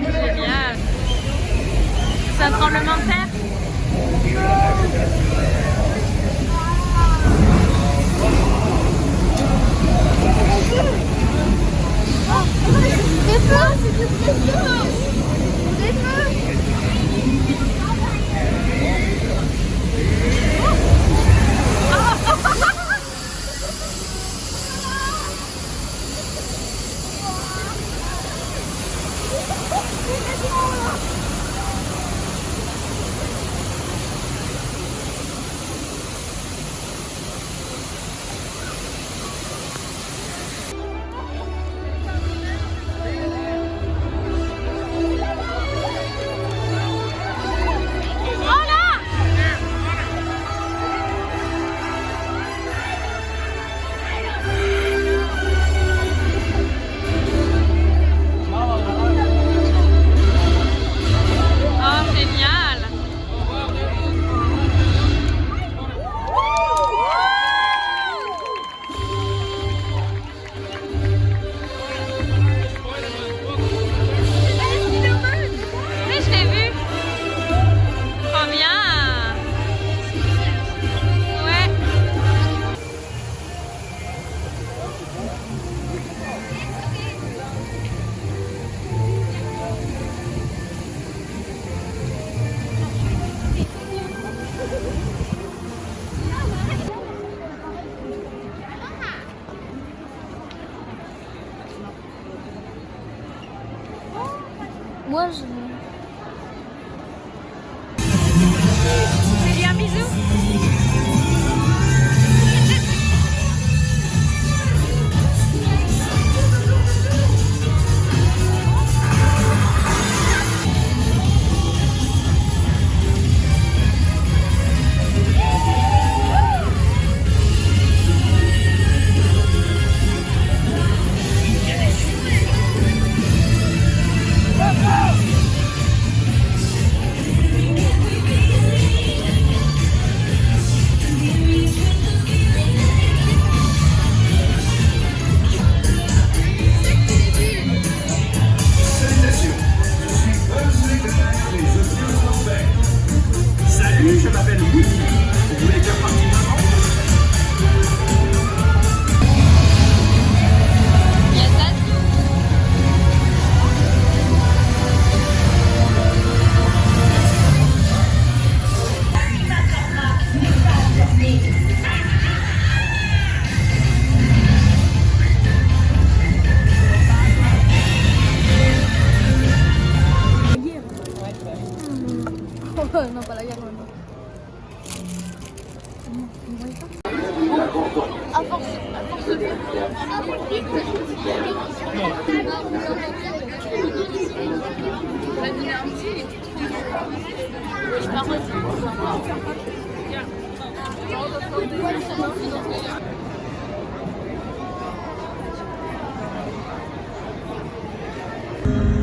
Génial. C'est un tremblement de terre. Moi, je... Tu lui un bisou?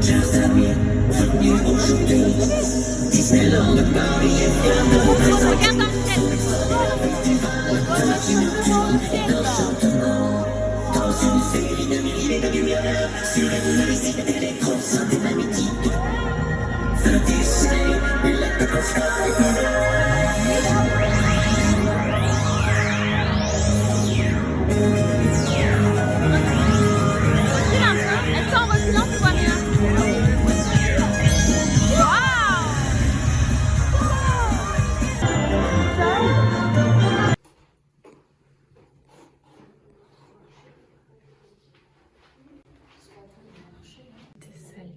Salle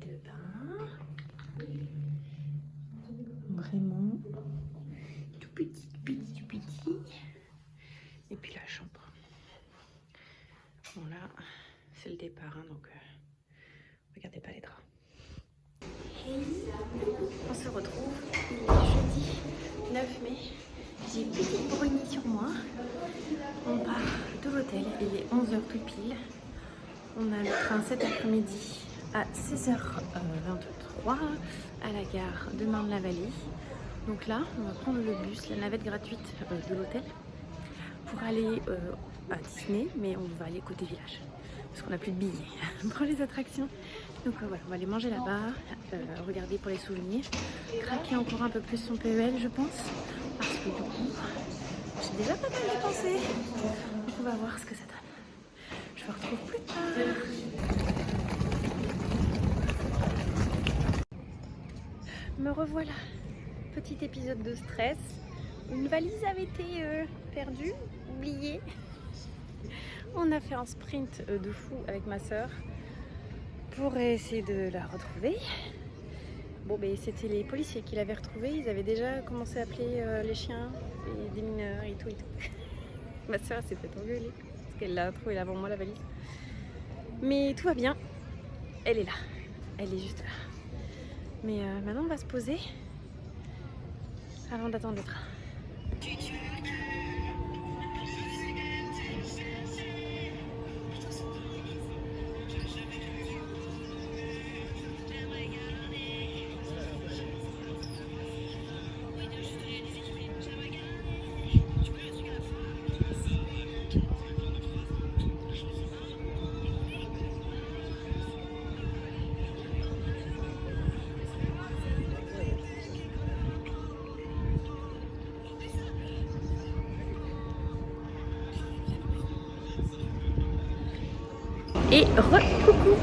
de bain. Vraiment tout petit, petit, petit. Et puis la chambre. Bon là, c'est le départ, hein, donc regardez pas les draps. Hey, on se retrouve, il est jeudi 9 mai. J'ai une petite brownie sur moi. On part de l'hôtel, il est 11h tout pile. On a le train cet après-midi à 16h23 à la gare de Marne-la-Vallée. Donc là, on va prendre le bus, la navette gratuite de l'hôtel pour aller à Disney, mais on va aller côté village parce qu'on n'a plus de billets pour les attractions. Donc voilà, on va aller manger là-bas, regarder pour les souvenirs, craquer encore un peu plus son PEL, je pense, parce que du coup, j'ai déjà pas mal dépensé. Donc on va voir ce que ça donne. Je vous retrouve plus tard. Me revoilà. Petit épisode de stress. Une valise avait été perdue, oubliée. On a fait un sprint de fou avec ma soeur pour essayer de la retrouver. Bon, ben c'était les policiers qui l'avaient retrouvée. Ils avaient déjà commencé à appeler les chiens et des mineurs et tout et tout. Ma soeur s'est fait engueuler parce qu'elle l'a trouvée avant moi, la valise. Mais tout va bien. Elle est là. Elle est juste là. Mais maintenant on va se poser avant d'attendre le train. Et coucou.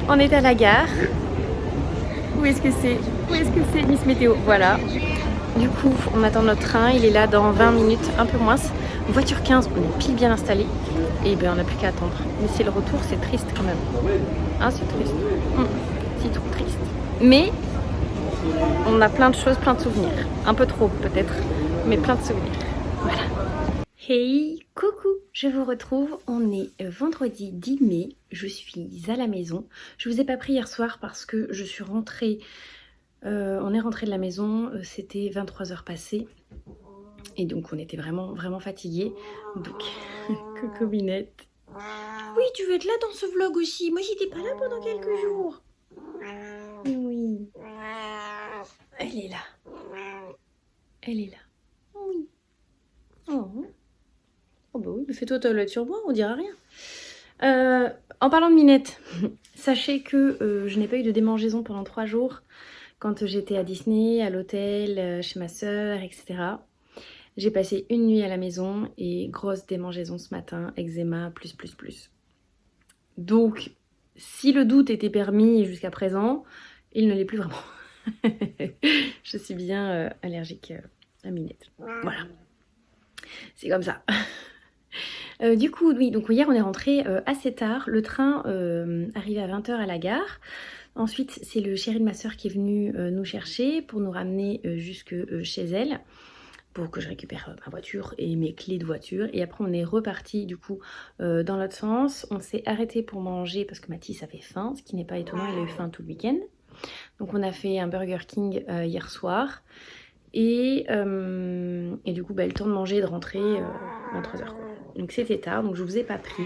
On est à la gare. Où est-ce que c'est? Où est-ce que c'est Miss Météo? Voilà. Du coup, on attend notre train. Il est là dans 20 minutes, un peu moins. Voiture 15, on est pile bien installé. Et ben on n'a plus qu'à attendre. Mais c'est le retour, c'est triste quand même. Hein, c'est triste. C'est trop triste. Mais on a plein de choses, plein de souvenirs. Un peu trop peut-être, mais plein de souvenirs. Voilà. Hey, coucou, je vous retrouve, on est vendredi 10 mai, je suis à la maison. Je vous ai pas pris hier soir parce que je suis rentrée, on est rentré de la maison, c'était 23h passées. Et donc on était vraiment fatigués. Donc, coucou Minette. Oui, tu veux être là dans ce vlog aussi, moi j'étais pas là pendant quelques jours. Oui. Elle est là. Elle est là. Oui. Oh. Oh bah oui, mais fais-toi toilette sur moi, on dira rien. En parlant de Minette, sachez que je n'ai pas eu de démangeaison pendant 3 jours quand j'étais à Disney, à l'hôtel, chez ma soeur, etc. J'ai passé une nuit à la maison et grosse démangeaison ce matin, eczéma, plus. Donc, si le doute était permis jusqu'à présent, il ne l'est plus vraiment. Je suis bien allergique à Minette. Voilà. C'est comme ça. Du coup, oui, donc hier on est rentré assez tard. Le train arrivait à 20h à la gare. Ensuite, c'est le chéri de ma soeur qui est venu nous chercher pour nous ramener jusque chez elle pour que je récupère ma voiture et mes clés de voiture. Et après, on est reparti du coup dans l'autre sens. On s'est arrêté pour manger parce que Mathis avait faim, ce qui n'est pas étonnant, il a eu faim tout le week-end. Donc on a fait un Burger King hier soir. Et du coup, le temps de manger et de rentrer 23h. Donc c'était tard, donc je vous ai pas pris.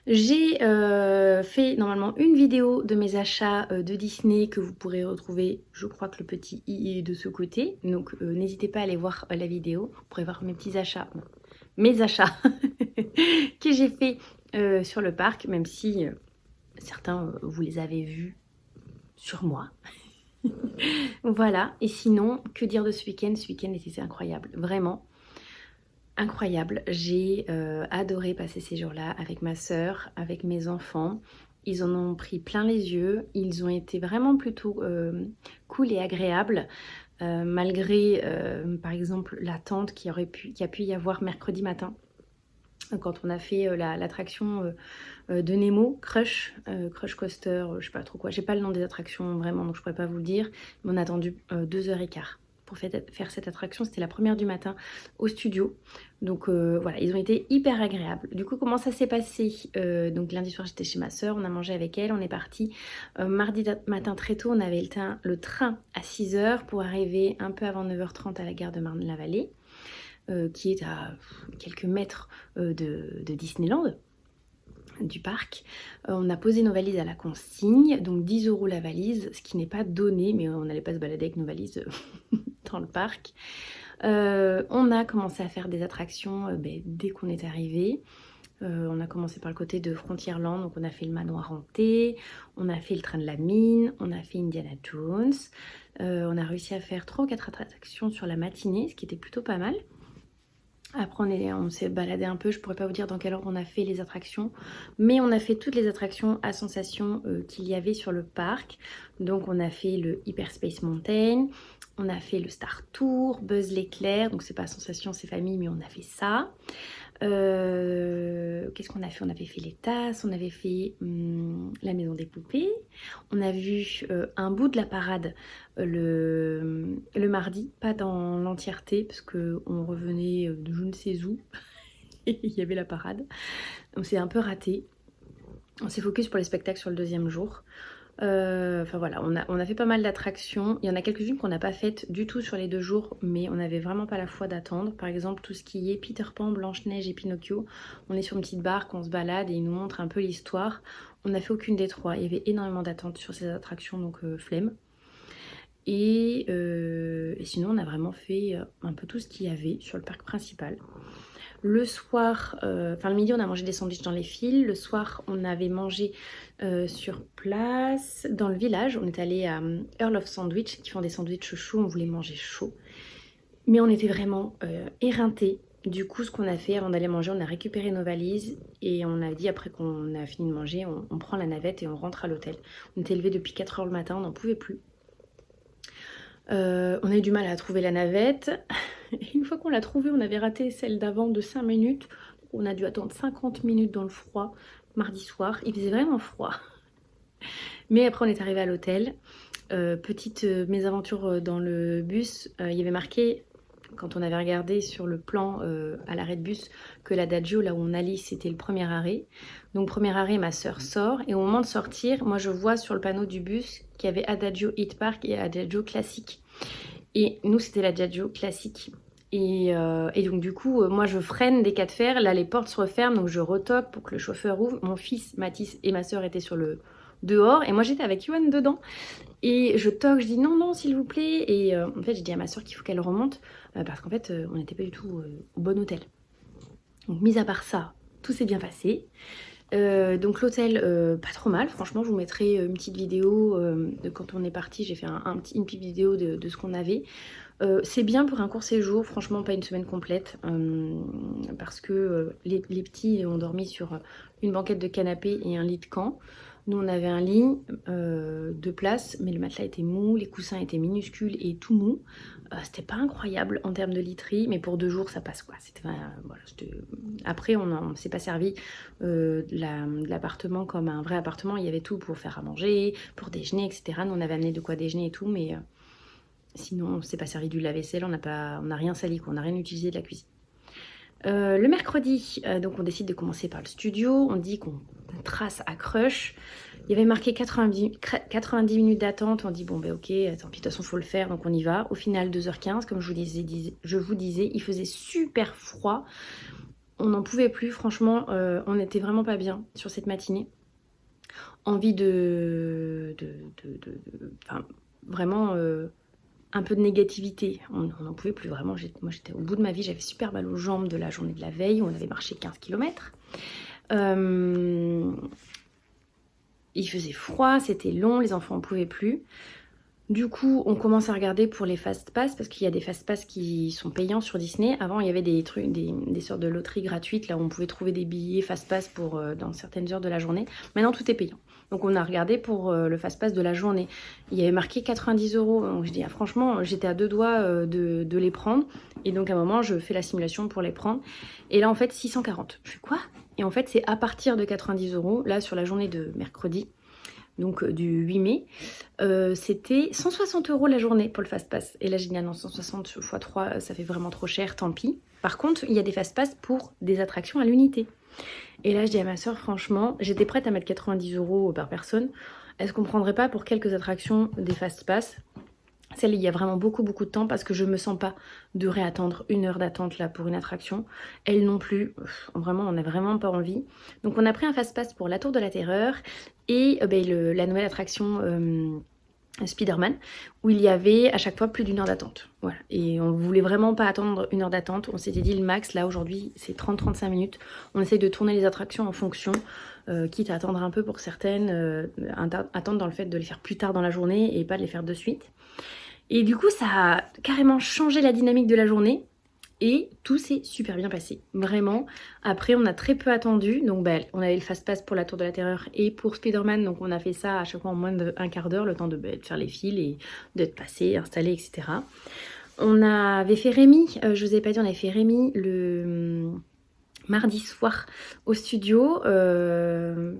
J'ai fait normalement une vidéo de mes achats de Disney que vous pourrez retrouver, je crois que le petit i est de ce côté, donc n'hésitez pas à aller voir la vidéo, vous pourrez voir mes petits achats, mes achats que j'ai fait sur le parc, même si certains vous les avez vus sur moi. Voilà, et sinon, que dire de ce week-end? Ce week-end était incroyable, vraiment. Incroyable, j'ai adoré passer ces jours-là avec ma sœur, avec mes enfants. Ils en ont pris plein les yeux, ils ont été vraiment plutôt cool et agréables, malgré par exemple l'attente qui a pu y avoir mercredi matin. Quand on a fait l'attraction de Nemo, Crush Coaster, je sais pas trop quoi, j'ai pas le nom des attractions vraiment donc je pourrais pas vous le dire, mais on a attendu 2h15 pour faire cette attraction, c'était la première du matin au studio, donc voilà, ils ont été hyper agréables. Du coup, comment ça s'est passé? Donc lundi soir j'étais chez ma soeur, on a mangé avec elle, on est parti mardi matin très tôt, on avait le train à 6h pour arriver un peu avant 9h30 à la gare de Marne-la-Vallée. Qui est à quelques mètres de Disneyland, du parc. On a posé nos valises à la consigne, donc 10 € la valise, ce qui n'est pas donné, mais on n'allait pas se balader avec nos valises dans le parc. On a commencé à faire des attractions dès qu'on est arrivé. On a commencé par le côté de Frontierland, donc on a fait le manoir hanté, on a fait le train de la mine, on a fait Indiana Jones. On a réussi à faire 3 ou 4 attractions sur la matinée, ce qui était plutôt pas mal. Après on s'est baladé un peu, je pourrais pas vous dire dans quel ordre on a fait les attractions, mais on a fait toutes les attractions à sensations qu'il y avait sur le parc. Donc on a fait le Hyperspace Mountain, on a fait le Star Tour, Buzz l'éclair, donc c'est pas sensation, c'est famille, mais on a fait ça. Qu'est-ce qu'on a fait? On avait fait les tasses, on avait fait la maison des poupées, on a vu un bout de la parade le mardi, pas dans l'entièreté parce qu'on revenait de je ne sais où et il y avait la parade, donc c'est un peu raté. On s'est focus pour les spectacles sur le deuxième jour. Enfin voilà, on a fait pas mal d'attractions. Il y en a quelques-unes qu'on n'a pas faites du tout sur les 2 jours, mais on n'avait vraiment pas la foi d'attendre. Par exemple, tout ce qui est Peter Pan, Blanche-Neige et Pinocchio, on est sur une petite barque, on se balade et ils nous montrent un peu l'histoire. On n'a fait aucune des 3. Il y avait énormément d'attentes sur ces attractions, donc flemme. Et sinon, on a vraiment fait un peu tout ce qu'il y avait sur le parc principal. Le soir, le midi, on a mangé des sandwichs dans les files. Le soir, on avait mangé sur place, dans le village. On est allé à Earl of Sandwich, qui font des sandwichs chauds. On voulait manger chaud. Mais on était vraiment éreintés. Du coup, ce qu'on a fait avant d'aller manger, on a récupéré nos valises. Et on a dit, après qu'on a fini de manger, on prend la navette et on rentre à l'hôtel. On était levés depuis 4h le matin, on n'en pouvait plus. On a eu du mal à trouver la navette. Et une fois qu'on l'a trouvée, on avait raté celle d'avant de 5 minutes. On a dû attendre 50 minutes dans le froid mardi soir. Il faisait vraiment froid. Mais après on est arrivé à l'hôtel. Petite mésaventure dans le bus. Il y avait marqué, quand on avait regardé sur le plan à l'arrêt de bus, que l'Adagio, là où on allait, c'était le premier arrêt. Donc premier arrêt, ma soeur sort. Et au moment de sortir, moi je vois sur le panneau du bus qu'il y avait Adagio Hit Park et Adagio Classique. Et nous, c'était l'Adagio Classique. Et donc du coup, moi je freine des cas de fer. Là, les portes se referment, donc je retoque pour que le chauffeur ouvre. Mon fils, Mathis et ma soeur étaient sur le dehors. Et moi, j'étais avec Yoann dedans. Et je toque, je dis non, non, s'il vous plaît. Et en fait, j'ai dit à ma soeur qu'il faut qu'elle remonte. Parce qu'en fait, on n'était pas du tout au bon hôtel. Donc, mis à part ça, tout s'est bien passé. Donc l'hôtel, pas trop mal. Franchement, je vous mettrai une petite vidéo de quand on est parti. J'ai fait une petite vidéo de ce qu'on avait. C'est bien pour un court séjour, franchement pas une semaine complète, parce que les petits ont dormi sur une banquette de canapé et un lit de camp. Nous on avait un lit, 2 places, mais le matelas était mou, les coussins étaient minuscules et tout mou. C'était pas incroyable en termes de literie, mais pour 2 jours ça passe quoi. Voilà, après on s'est pas servi de l'appartement comme un vrai appartement, il y avait tout pour faire à manger, pour déjeuner, etc. Nous on avait amené de quoi déjeuner et tout, mais sinon on s'est pas servi du lave-vaisselle, on n'a rien sali, on n'a rien utilisé de la cuisine. Le mercredi, donc on décide de commencer par le studio, on dit qu'on trace à Crush. Il y avait marqué 90 minutes d'attente, on dit bon ben ok, tant pis, de toute façon faut le faire, donc on y va. Au final 2h15, comme je vous disais, il faisait super froid. On n'en pouvait plus, franchement, on n'était vraiment pas bien sur cette matinée. Envie enfin, vraiment un peu de négativité. On n'en pouvait plus vraiment. Moi j'étais au bout de ma vie, j'avais super mal aux jambes de la journée de la veille où on avait marché 15 km. Il faisait froid, c'était long, les enfants n'en pouvaient plus. Du coup, on commence à regarder pour les fast-pass parce qu'il y a des fast-pass qui sont payants sur Disney. Avant, il y avait des trucs, des sortes de loteries gratuites là où on pouvait trouver des billets fast-pass pour dans certaines heures de la journée. Maintenant, tout est payant. Donc, on a regardé pour le fast-pass de la journée. Il y avait marqué 90 €. Donc, je dis, ah, franchement, j'étais à deux doigts de les prendre. Et donc, à un moment, je fais la simulation pour les prendre. Et là, en fait, 640. Je fais quoi? Et en fait, c'est à partir de 90 €, là, sur la journée de mercredi. Donc du 8 mai, c'était 160 € la journée pour le fast-pass. Et là j'ai dit ah non, 160 x 3 ça fait vraiment trop cher, tant pis. Par contre, il y a des fast-pass pour des attractions à l'unité. Et là je dis à ma soeur, franchement, j'étais prête à mettre 90 € par personne. Est-ce qu'on prendrait pas pour quelques attractions des fast-pass? Celle, il y a vraiment beaucoup de temps parce que je me sens pas de réattendre 1 heure d'attente là pour une attraction. Elle non plus, vraiment on n'a vraiment pas envie. Donc on a pris un fast-pass pour la Tour de la Terreur et la nouvelle attraction Spider-Man où il y avait à chaque fois plus d'1 heure d'attente. Voilà. Et on voulait vraiment pas attendre 1 heure d'attente. On s'était dit le max là aujourd'hui c'est 30-35 minutes. On essaye de tourner les attractions en fonction. Quitte à attendre un peu pour certaines, attendre dans le fait de les faire plus tard dans la journée et pas de les faire de suite. Et du coup, ça a carrément changé la dynamique de la journée et tout s'est super bien passé. Vraiment. Après, on a très peu attendu. Donc, on avait le fast-pass pour la Tour de la Terreur et pour Spider-Man. Donc, on a fait ça à chaque fois en moins d'1 quart d'heure, le temps de faire les files et d'être passé, installé, etc. On avait fait Rémi. Je vous ai pas dit, on avait fait Rémi le mardi soir au studio. Je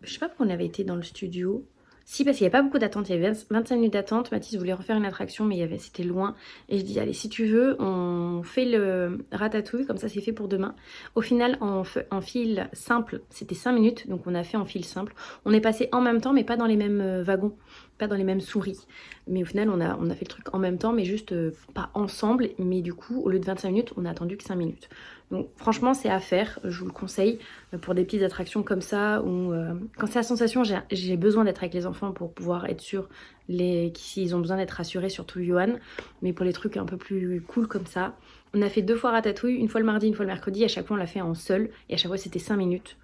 sais pas pourquoi on avait été dans le studio. Si, parce qu'il n'y avait pas beaucoup d'attente, il y avait 25 minutes d'attente. Mathis voulait refaire une attraction, mais c'était loin. Et je dis, allez, si tu veux, on fait le ratatouille, comme ça c'est fait pour demain. Au final, en file simple, c'était 5 minutes, donc on a fait en file simple. On est passé en même temps, mais pas dans les mêmes wagons, pas dans les mêmes souris. Mais au final, on a fait le truc en même temps, mais juste pas ensemble. Mais du coup, au lieu de 25 minutes, on a attendu que 5 minutes. Donc franchement, c'est à faire, je vous le conseille, pour des petites attractions comme ça, où quand c'est la sensation, j'ai besoin d'être avec les enfants pour pouvoir être sûre s'ils ont besoin d'être rassurés, surtout Johan. Mais pour les trucs un peu plus cool comme ça, on a fait 2 fois Ratatouille, une fois le mardi, une fois le mercredi. À chaque fois, on l'a fait en seul, et à chaque fois, c'était 5 minutes.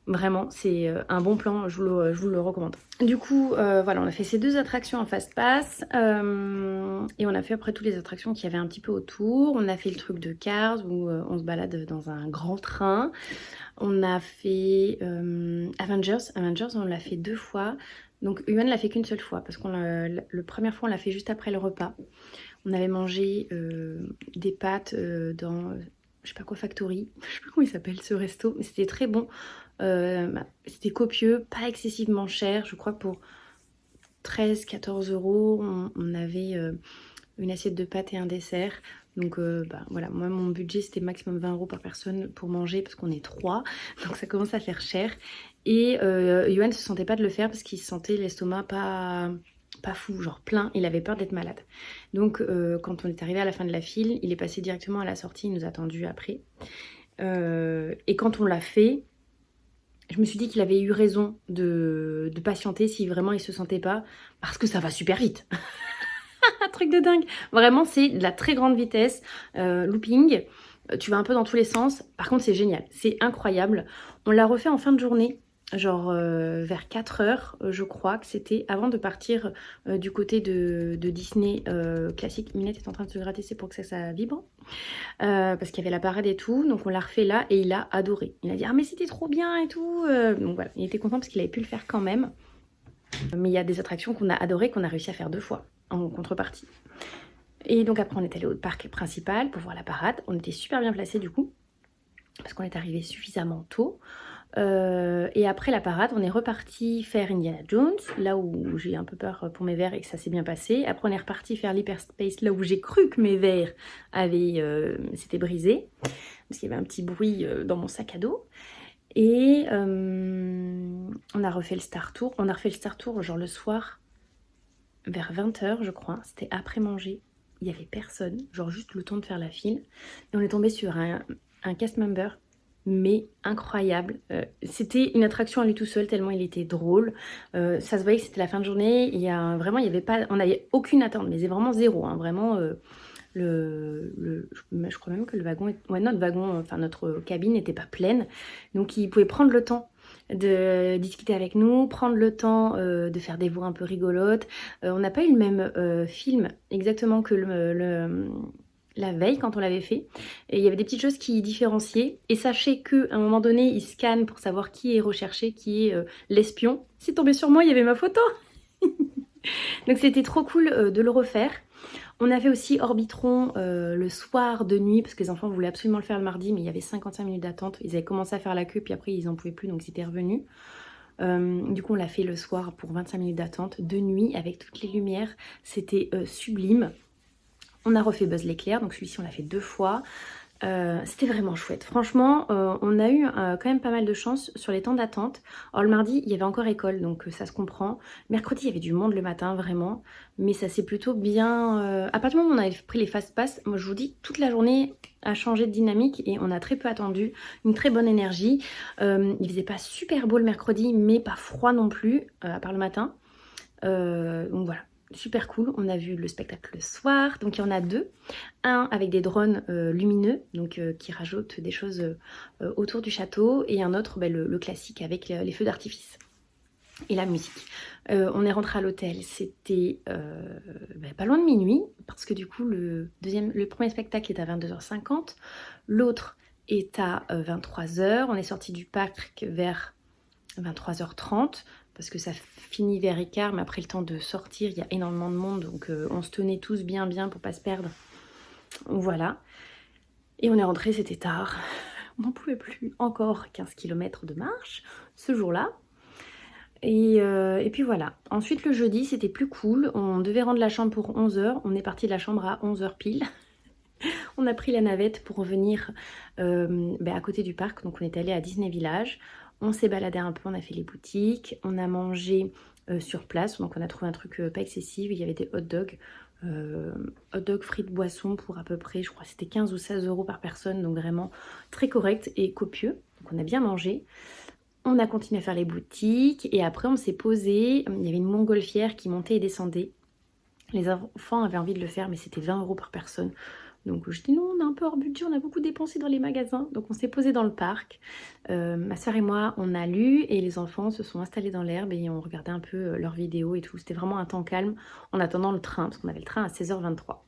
Vraiment, c'est un bon plan, je vous le recommande. Du coup, voilà, on a fait ces 2 attractions en fast-pass. Et on a fait après toutes les attractions qu'il y avait un petit peu autour. On a fait le truc de Cars où on se balade dans un grand train. On a fait Avengers. Avengers, on l'a fait 2 fois. Donc, Yuan l'a fait qu'une seule fois parce la première fois, on l'a fait juste après le repas. On avait mangé des pâtes dans... je sais pas quoi, Factory, je sais plus comment il s'appelle ce resto, mais c'était très bon. C'était copieux, pas excessivement cher. Je crois que pour 13-14 €, on avait une assiette de pâtes et un dessert. Donc voilà, moi mon budget c'était maximum 20 € par personne pour manger parce qu'on est 3, donc ça commence à faire cher. Et Yoann ne se sentait pas de le faire parce qu'il se sentait l'estomac pas fou, genre plein, il avait peur d'être malade. Donc quand on est arrivé à la fin de la file, il est passé directement à la sortie, il nous a attendu après. Et quand on l'a fait, je me suis dit qu'il avait eu raison de patienter si vraiment il se sentait pas, parce que ça va super vite. Un truc de dingue. Vraiment, c'est de la très grande vitesse, looping. Tu vas un peu dans tous les sens. Par contre, c'est génial, c'est incroyable. On l'a refait en fin de journée. Genre vers 4 heures, je crois que c'était avant de partir du côté de Disney classique. Minette est en train de se gratter, c'est pour que ça vibre. Parce qu'il y avait la parade et tout, donc on l'a refait là et il a adoré. Il a dit ah mais c'était trop bien et tout. Donc voilà, il était content parce qu'il avait pu le faire quand même. Mais il y a des attractions qu'on a adorées, qu'on a réussi à faire 2 fois en contrepartie. Et donc après on est allé au parc principal pour voir la parade. On était super bien placés du coup, parce qu'on est arrivé suffisamment tôt. Et après la parade, on est reparti faire Indiana Jones, là où j'ai un peu peur pour mes verres et que ça s'est bien passé. Après on est reparti faire l'Hyperspace, là où j'ai cru que mes verres s'étaient brisés, parce qu'il y avait un petit bruit dans mon sac à dos. Et on a refait le Star Tour. On a refait le Star Tour genre le soir, vers 20 h je crois. C'était après manger. Il n'y avait personne, genre juste le temps de faire la file. Et on est tombé sur un cast member, mais incroyable. C'était une attraction à lui tout seul tellement il était drôle. Ça se voyait que c'était la fin de journée. Vraiment, il y avait pas, on n'avait aucune attente, mais c'est vraiment zéro. Hein, vraiment, je crois même que le wagon, notre cabine n'était pas pleine, donc il pouvait prendre le temps de discuter avec nous, prendre le temps de faire des voix un peu rigolotes. On n'a pas eu le même film exactement que la veille quand on l'avait fait. Et il y avait des petites choses qui différenciaient. Et sachez qu'à un moment donné, il scanne pour savoir qui est recherché, qui est l'espion. C'est tombé sur moi, il y avait ma photo. Donc c'était trop cool de le refaire. On a fait aussi Orbitron le soir de nuit, parce que les enfants voulaient absolument le faire le mardi, mais il y avait 55 minutes d'attente. Ils avaient commencé à faire la queue, puis après ils n'en pouvaient plus, donc ils étaient revenus. Du coup on l'a fait le soir pour 25 minutes d'attente, de nuit, avec toutes les lumières. C'était sublime. On a refait Buzz l'éclair, donc celui-ci on l'a fait 2 fois. C'était vraiment chouette. Franchement, on a eu quand même pas mal de chance sur les temps d'attente. Alors le mardi, il y avait encore école, donc ça se comprend. Mercredi, il y avait du monde le matin, vraiment. Mais ça s'est plutôt bien... À partir du moment où on avait pris les fast pass, moi je vous dis, toute la journée a changé de dynamique et on a très peu attendu. Une très bonne énergie. Il faisait pas super beau le mercredi, mais pas froid non plus, à part le matin. Donc voilà. Super cool, on a vu le spectacle le soir, donc il y en a 2. Un avec des drones lumineux, donc qui rajoutent des choses autour du château, et un autre, le classique avec les feux d'artifice et la musique. On est rentré à l'hôtel, c'était pas loin de minuit, parce que du coup le premier spectacle est à 22h50, l'autre est à 23h, on est sorti du parc vers 23h30, parce que ça finit vers écart, mais après le temps de sortir, il y a énormément de monde, donc on se tenait tous bien pour pas se perdre. Voilà. Et on est rentré, c'était tard. On n'en pouvait plus. Encore 15 km de marche ce jour-là. Et puis voilà. Ensuite, le jeudi, c'était plus cool. On devait rendre la chambre pour 11h. On est parti de la chambre à 11h pile. On a pris la navette pour revenir à côté du parc. Donc on est allé à Disney Village. On s'est baladé un peu, on a fait les boutiques, on a mangé sur place, donc on a trouvé un truc pas excessif, il y avait des hot dogs, frites, boissons pour à peu près, je crois que c'était 15 ou 16 € par personne, donc vraiment très correct et copieux, donc on a bien mangé. On a continué à faire les boutiques et après on s'est posé, il y avait une montgolfière qui montait et descendait. Les enfants avaient envie de le faire mais c'était 20 € par personne. Donc je dis non, on est un peu hors budget, on a beaucoup dépensé dans les magasins. Donc on s'est posé dans le parc. Ma soeur et moi, on a lu et les enfants se sont installés dans l'herbe et on regardait un peu leurs vidéos et tout. C'était vraiment un temps calme en attendant le train, parce qu'on avait le train à 16h23.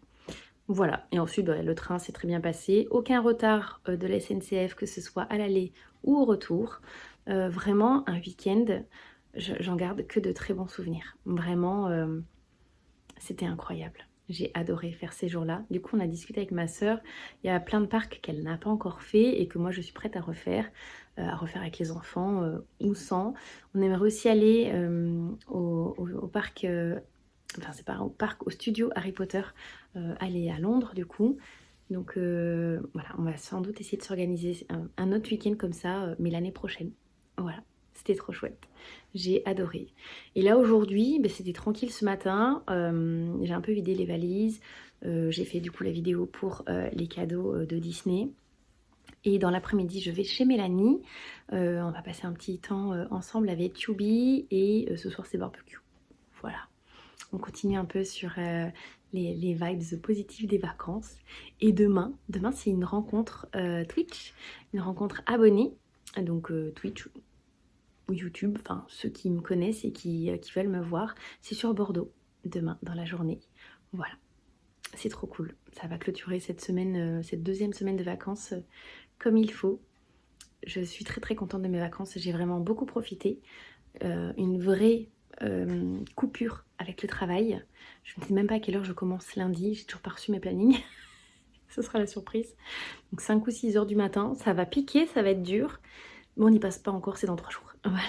Voilà, et ensuite le train s'est très bien passé. Aucun retard de la SNCF, que ce soit à l'aller ou au retour. Vraiment un week-end, j'en garde que de très bons souvenirs. Vraiment, c'était incroyable. J'ai adoré faire ces jours-là. Du coup, on a discuté avec ma sœur. Il y a plein de parcs qu'elle n'a pas encore fait et que moi, je suis prête à refaire avec les enfants ou sans. On aimerait aussi aller au parc, c'est pas au parc, au studio Harry Potter, aller à Londres du coup. Donc voilà, on va sans doute essayer de s'organiser un autre week-end comme ça, mais l'année prochaine. Voilà. C'était trop chouette, j'ai adoré. Et là aujourd'hui, c'était tranquille ce matin, j'ai un peu vidé les valises, j'ai fait du coup la vidéo pour les cadeaux de Disney. Et dans l'après-midi, je vais chez Mélanie, on va passer un petit temps ensemble avec Tubi et ce soir c'est barbecue. Voilà, on continue un peu sur les vibes positives des vacances. Et demain c'est une rencontre Twitch, une rencontre abonnée, donc Twitch ou YouTube, enfin ceux qui me connaissent et qui veulent me voir, c'est sur Bordeaux, demain dans la journée. Voilà, c'est trop cool. Ça va clôturer cette semaine, cette deuxième semaine de vacances comme il faut. Je suis très très contente de mes vacances, j'ai vraiment beaucoup profité. Une vraie coupure avec le travail. Je ne sais même pas à quelle heure je commence lundi, j'ai toujours pas reçu mes plannings. Ce sera la surprise. Donc 5 ou 6 heures du matin, ça va piquer, ça va être dur. Mais on n'y passe pas encore, c'est dans 3 jours. Voilà.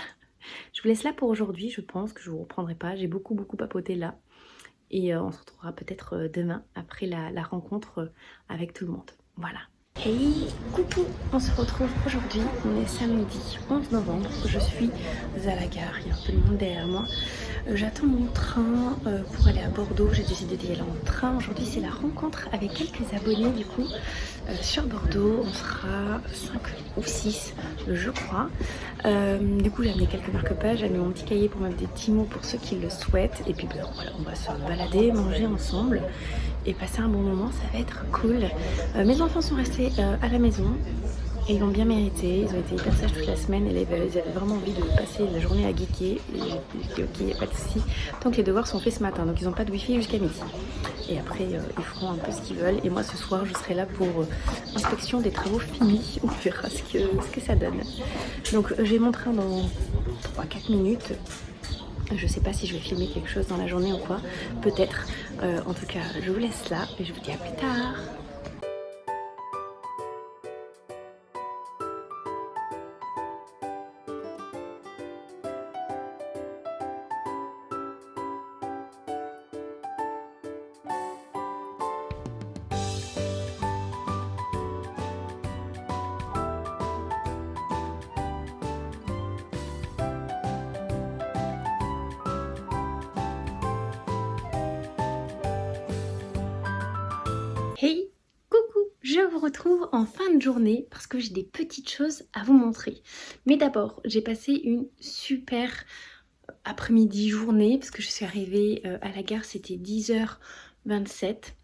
Je vous laisse là pour aujourd'hui, je pense que je ne vous reprendrai pas. J'ai beaucoup papoté là. Et on se retrouvera peut-être demain après la rencontre avec tout le monde. Voilà. Hey, coucou, on se retrouve aujourd'hui, on est samedi 11 novembre, je suis à la gare, il y a un peu de monde derrière moi. J'attends mon train pour aller à Bordeaux. J'ai décidé d'y aller en train. Aujourd'hui, c'est la rencontre avec quelques abonnés du coup sur Bordeaux. On sera 5 ou 6, je crois. Du coup, j'ai amené quelques marque-pages. J'ai amené mon petit cahier pour mettre des petits mots pour ceux qui le souhaitent. Et puis, ben, voilà, on va se balader, manger ensemble et passer un bon moment. Ça va être cool. Mes enfants sont restés à la maison. Et ils l'ont bien mérité, ils ont été hyper sages toute la semaine et ils avaient vraiment envie de passer la journée à geeker. Et j'ai dit ok, il n'y a pas de souci, tant que les devoirs sont faits ce matin, donc ils n'ont pas de wifi jusqu'à midi. Et après ils feront un peu ce qu'ils veulent et moi ce soir je serai là pour inspection des travaux finis, on verra ce que ça donne. Donc j'ai mon train dans 3-4 minutes. Je sais pas si je vais filmer quelque chose dans la journée ou quoi, peut-être. En tout cas je vous laisse là et je vous dis à plus tard. Hey, coucou, je vous retrouve en fin de journée parce que j'ai des petites choses à vous montrer. Mais d'abord, j'ai passé une super après-midi journée parce que je suis arrivée à la gare, c'était 10h27.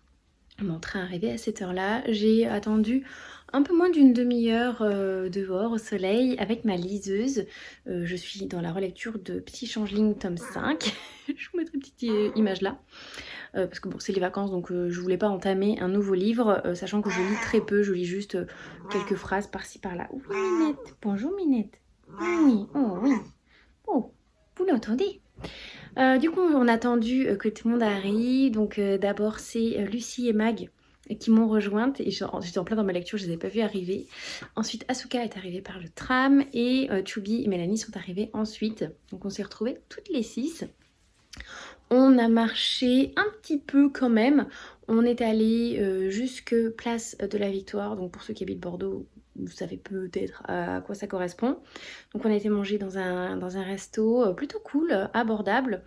Mon train est arrivé à cette heure-là. J'ai attendu un peu moins d'une demi-heure dehors au soleil avec ma liseuse. Je suis dans la relecture de Petit Changeling tome 5. Je vous mettrai une petite image là. Parce que bon, c'est les vacances, donc je voulais pas entamer un nouveau livre, sachant que je lis très peu, je lis juste quelques phrases par-ci par-là. Oui, Minette, bonjour Minette. Oui, oh oui. Oh, vous l'entendez? Du coup, on a attendu que tout le monde arrive. Donc d'abord, c'est Lucie et Mag qui m'ont rejointe. Et j'étais en plein dans ma lecture, je ne les ai pas vues arriver. Ensuite, Asuka est arrivée par le tram. Et Chubby et Mélanie sont arrivées ensuite. Donc on s'est retrouvées toutes les 6. On a marché un petit peu quand même. On est allé jusque place de la Victoire. Donc pour ceux qui habitent Bordeaux, vous savez peut-être à quoi ça correspond. Donc on a été manger dans un resto plutôt cool, abordable.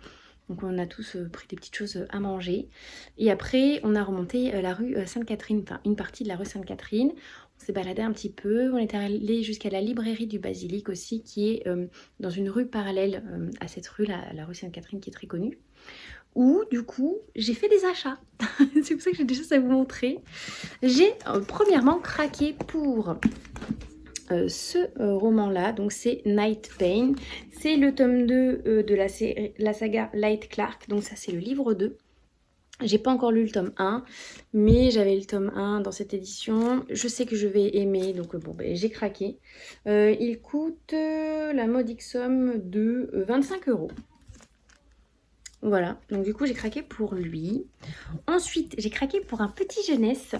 Donc on a tous pris des petites choses à manger. Et après on a remonté la rue Sainte-Catherine, enfin une partie de la rue Sainte-Catherine. On s'est baladé un petit peu. On est allé jusqu'à la librairie du Basilic aussi, qui est dans une rue parallèle à cette rue, la rue Sainte-Catherine qui est très connue. Où du coup j'ai fait des achats. C'est pour ça que j'ai des choses à vous montrer. J'ai premièrement craqué pour ce roman là, donc c'est Night Pain. C'est le tome 2 de la saga Light Clark, donc ça c'est le livre 2. J'ai pas encore lu le tome 1, mais j'avais le tome 1 dans cette édition. Je sais que je vais aimer, donc bon, ben, j'ai craqué. Il coûte la modique somme de 25 €. Voilà, donc du coup j'ai craqué pour lui. Ensuite j'ai craqué pour un petit jeunesse,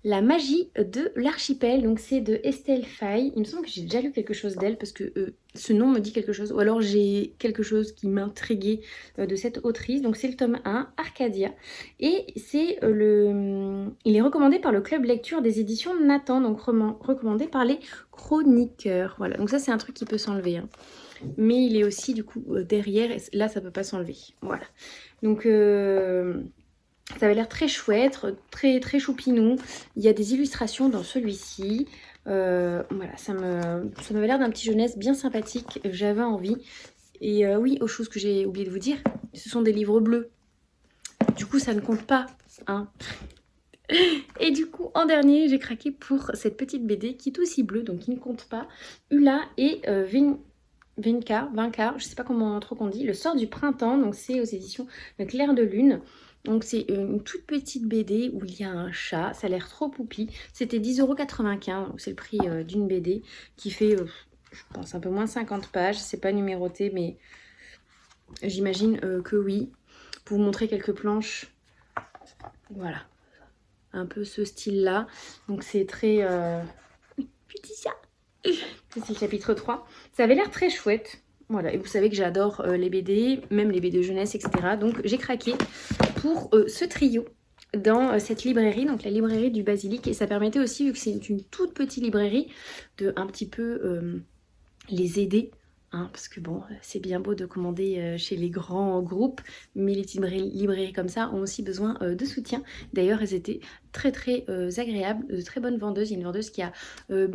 La magie de l'archipel. Donc c'est de Estelle Faye. Il me semble que j'ai déjà lu quelque chose d'elle parce que ce nom me dit quelque chose. Ou alors j'ai quelque chose qui m'intriguait de cette autrice. Donc c'est le tome 1, Arcadia. Et c'est il est recommandé par le club lecture des éditions Nathan. Donc recommandé par les chroniqueurs. Voilà, donc ça c'est un truc qui peut s'enlever. Hein. Mais il est aussi du coup derrière. Et là ça peut pas s'enlever. Voilà. Donc... ça avait l'air très chouette, très très choupinou. Il y a des illustrations dans celui-ci. Voilà, ça m'avait l'air d'un petit jeunesse bien sympathique. J'avais envie. Et oui, autre chose que j'ai oublié de vous dire, ce sont des livres bleus. Du coup, ça ne compte pas. Hein. Et du coup, en dernier, j'ai craqué pour cette petite BD qui est aussi bleue, donc qui ne compte pas. Ula et Vinca, je sais pas comment trop qu'on dit, Le sort du printemps. Donc c'est aux éditions Clair de Lune. Donc c'est une toute petite BD où il y a un chat, ça a l'air trop poupi. C'était 10,95 €, donc c'est le prix d'une BD qui fait, je pense, un peu moins de 50 pages. C'est pas numéroté, mais j'imagine que oui. Pour vous montrer quelques planches, voilà, un peu ce style-là. Donc c'est très... petit chat. C'est le chapitre 3. Ça avait l'air très chouette. Voilà, et vous savez que j'adore les BD, même les BD jeunesse, etc. Donc j'ai craqué pour ce trio dans cette librairie, donc la librairie du Basilic. Et ça permettait aussi, vu que c'est une toute petite librairie, de un petit peu les aider hein, parce que bon, c'est bien beau de commander chez les grands groupes, mais les petites librairies comme ça ont aussi besoin de soutien. D'ailleurs, elles étaient très agréables, de très bonnes vendeuses. Il y a une vendeuse qui a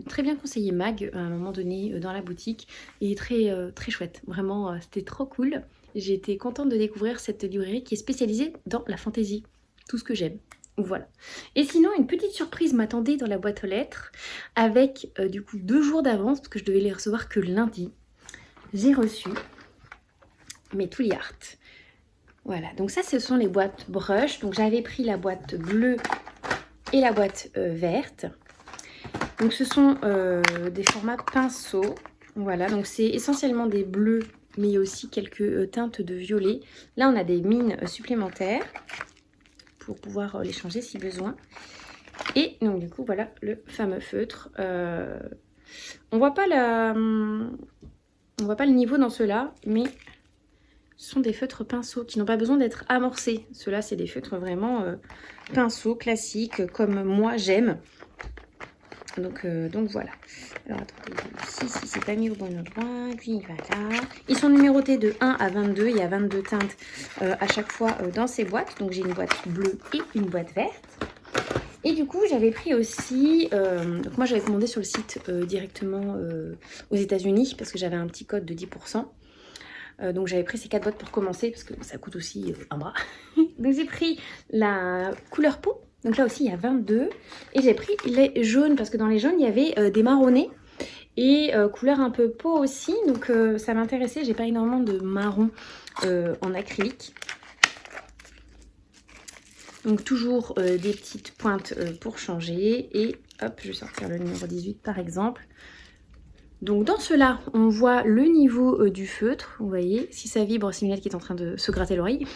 très bien conseillé Mag à un moment donné dans la boutique, et très chouette. Vraiment, c'était trop cool. J'ai été contente de découvrir cette librairie qui est spécialisée dans la fantaisie, tout ce que j'aime. Voilà. Et sinon, une petite surprise m'attendait dans la boîte aux lettres avec du coup 2 jours d'avance parce que je devais les recevoir que lundi. J'ai reçu mes Tooly Art. Voilà, donc ça ce sont les boîtes brush. Donc j'avais pris la boîte bleue et la boîte verte. Donc ce sont des formats pinceaux. Voilà, donc c'est essentiellement des bleus, mais il y a aussi quelques teintes de violet. Là on a des mines supplémentaires pour pouvoir les changer si besoin. Et donc du coup voilà le fameux feutre. On voit pas le niveau dans ceux-là, mais ce sont des feutres pinceaux qui n'ont pas besoin d'être amorcés. Ceux-là c'est des feutres vraiment pinceaux classiques comme moi j'aime. Donc voilà. Alors attendez, si c'est pas mis au bon endroit, puis il va là. Ils sont numérotés de 1 à 22, il y a 22 teintes à chaque fois dans ces boîtes. Donc j'ai une boîte bleue et une boîte verte. Et du coup j'avais pris aussi, donc moi j'avais commandé sur le site directement aux États-Unis parce que j'avais un petit code de 10%. Donc j'avais pris ces 4 boîtes pour commencer parce que ça coûte aussi un bras. Donc j'ai pris la couleur peau. Donc là aussi il y a 22 et j'ai pris les jaunes parce que dans les jaunes il y avait des marronnés et couleur un peu peau aussi, donc ça m'intéressait. J'ai pas énormément de marron en acrylique, donc toujours des petites pointes pour changer. Et hop, je vais sortir le numéro 18 par exemple. Donc dans cela on voit le niveau du feutre, vous voyez, si ça vibre c'est Minette qui est en train de se gratter l'oreille.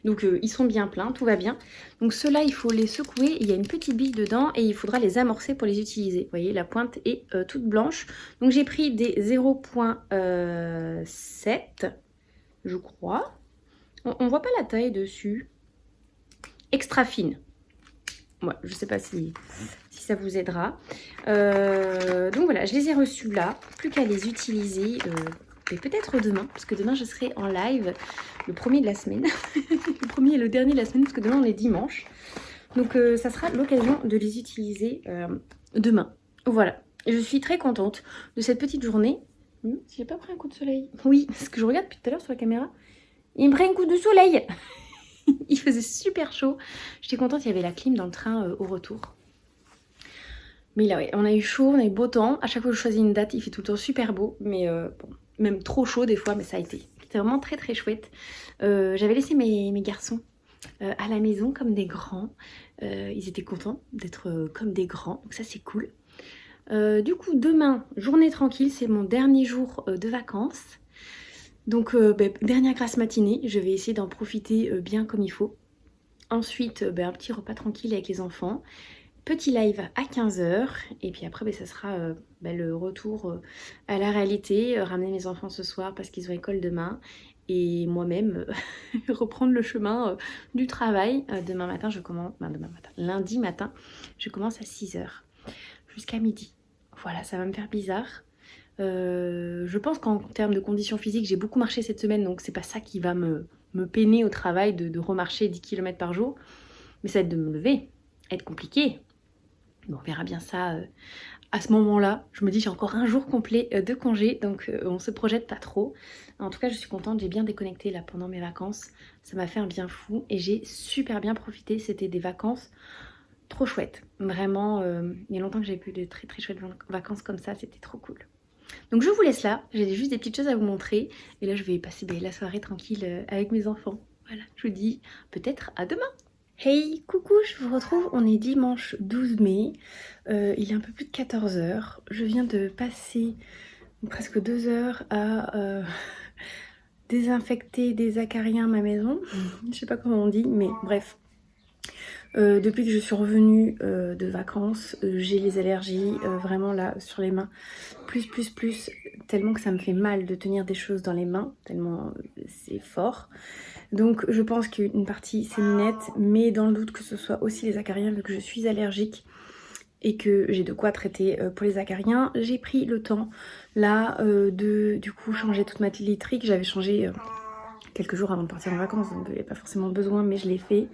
Donc ils sont bien pleins, tout va bien. Donc ceux-là, il faut les secouer, il y a une petite bille dedans et il faudra les amorcer pour les utiliser. Vous voyez, la pointe est toute blanche. Donc j'ai pris des 0.7, je crois. On voit pas la taille dessus. Extra fine. Ouais, je sais pas si ça vous aidera. Donc voilà, je les ai reçus là. Plus qu'à les utiliser. Et peut-être demain, parce que demain je serai en live, le premier de la semaine. Le premier et le dernier de la semaine, parce que demain on est dimanche. Donc ça sera l'occasion de les utiliser demain. Voilà, et je suis très contente de cette petite journée. J'ai pas pris un coup de soleil. Oui, parce que je regarde depuis tout à l'heure sur la caméra. Il me prend un coup de soleil. Il faisait super chaud. J'étais contente, il y avait la clim dans le train au retour. Mais là, ouais, on a eu chaud, on a eu beau temps. À chaque fois que je choisis une date, il fait tout le temps super beau. Mais bon, même trop chaud des fois, mais ça a été. C'était vraiment très chouette. J'avais laissé mes garçons à la maison comme des grands. Ils étaient contents d'être comme des grands, donc ça c'est cool. Du coup, demain, journée tranquille, c'est mon dernier jour de vacances. Donc, dernière grasse matinée, je vais essayer d'en profiter bien comme il faut. Ensuite, un petit repas tranquille avec les enfants. Petit live à 15 h et puis après ça sera le retour à la réalité, ramener mes enfants ce soir parce qu'ils ont école demain et moi-même reprendre le chemin du travail. Demain matin je commence, lundi matin je commence à 6 h jusqu'à midi. Voilà, ça va me faire bizarre. Je pense qu'en termes de conditions physiques j'ai beaucoup marché cette semaine, donc c'est pas ça qui va me peiner au travail de remarcher 10 km par jour, mais ça va être de me lever, être compliqué. Bon, on verra bien ça à ce moment-là. Je me dis j'ai encore un jour complet de congé, donc on se projette pas trop. En tout cas, je suis contente, j'ai bien déconnecté là pendant mes vacances. Ça m'a fait un bien fou et j'ai super bien profité. C'était des vacances trop chouettes. Vraiment, il y a longtemps que j'avais plus de très chouettes vacances comme ça, c'était trop cool. Donc je vous laisse là, j'ai juste des petites choses à vous montrer. Et là, je vais passer la soirée tranquille avec mes enfants. Voilà, je vous dis peut-être à demain. Hey, coucou, je vous retrouve, on est dimanche 12 mai, il est un peu plus de 14 h. Je viens de passer presque 2 heures à désinfecter des acariens ma maison. Je sais pas comment on dit, mais bref. Depuis que je suis revenue de vacances, j'ai les allergies vraiment là sur les mains, plus, tellement que ça me fait mal de tenir des choses dans les mains, tellement c'est fort. Donc je pense qu'une partie c'est Minette, mais dans le doute que ce soit aussi les acariens vu que je suis allergique. et que j'ai de quoi traiter pour les acariens, j'ai pris le temps là de du coup changer toute ma literie que j'avais changé quelques jours avant de partir en vacances, donc il n'y avait pas forcément besoin, mais je l'ai fait.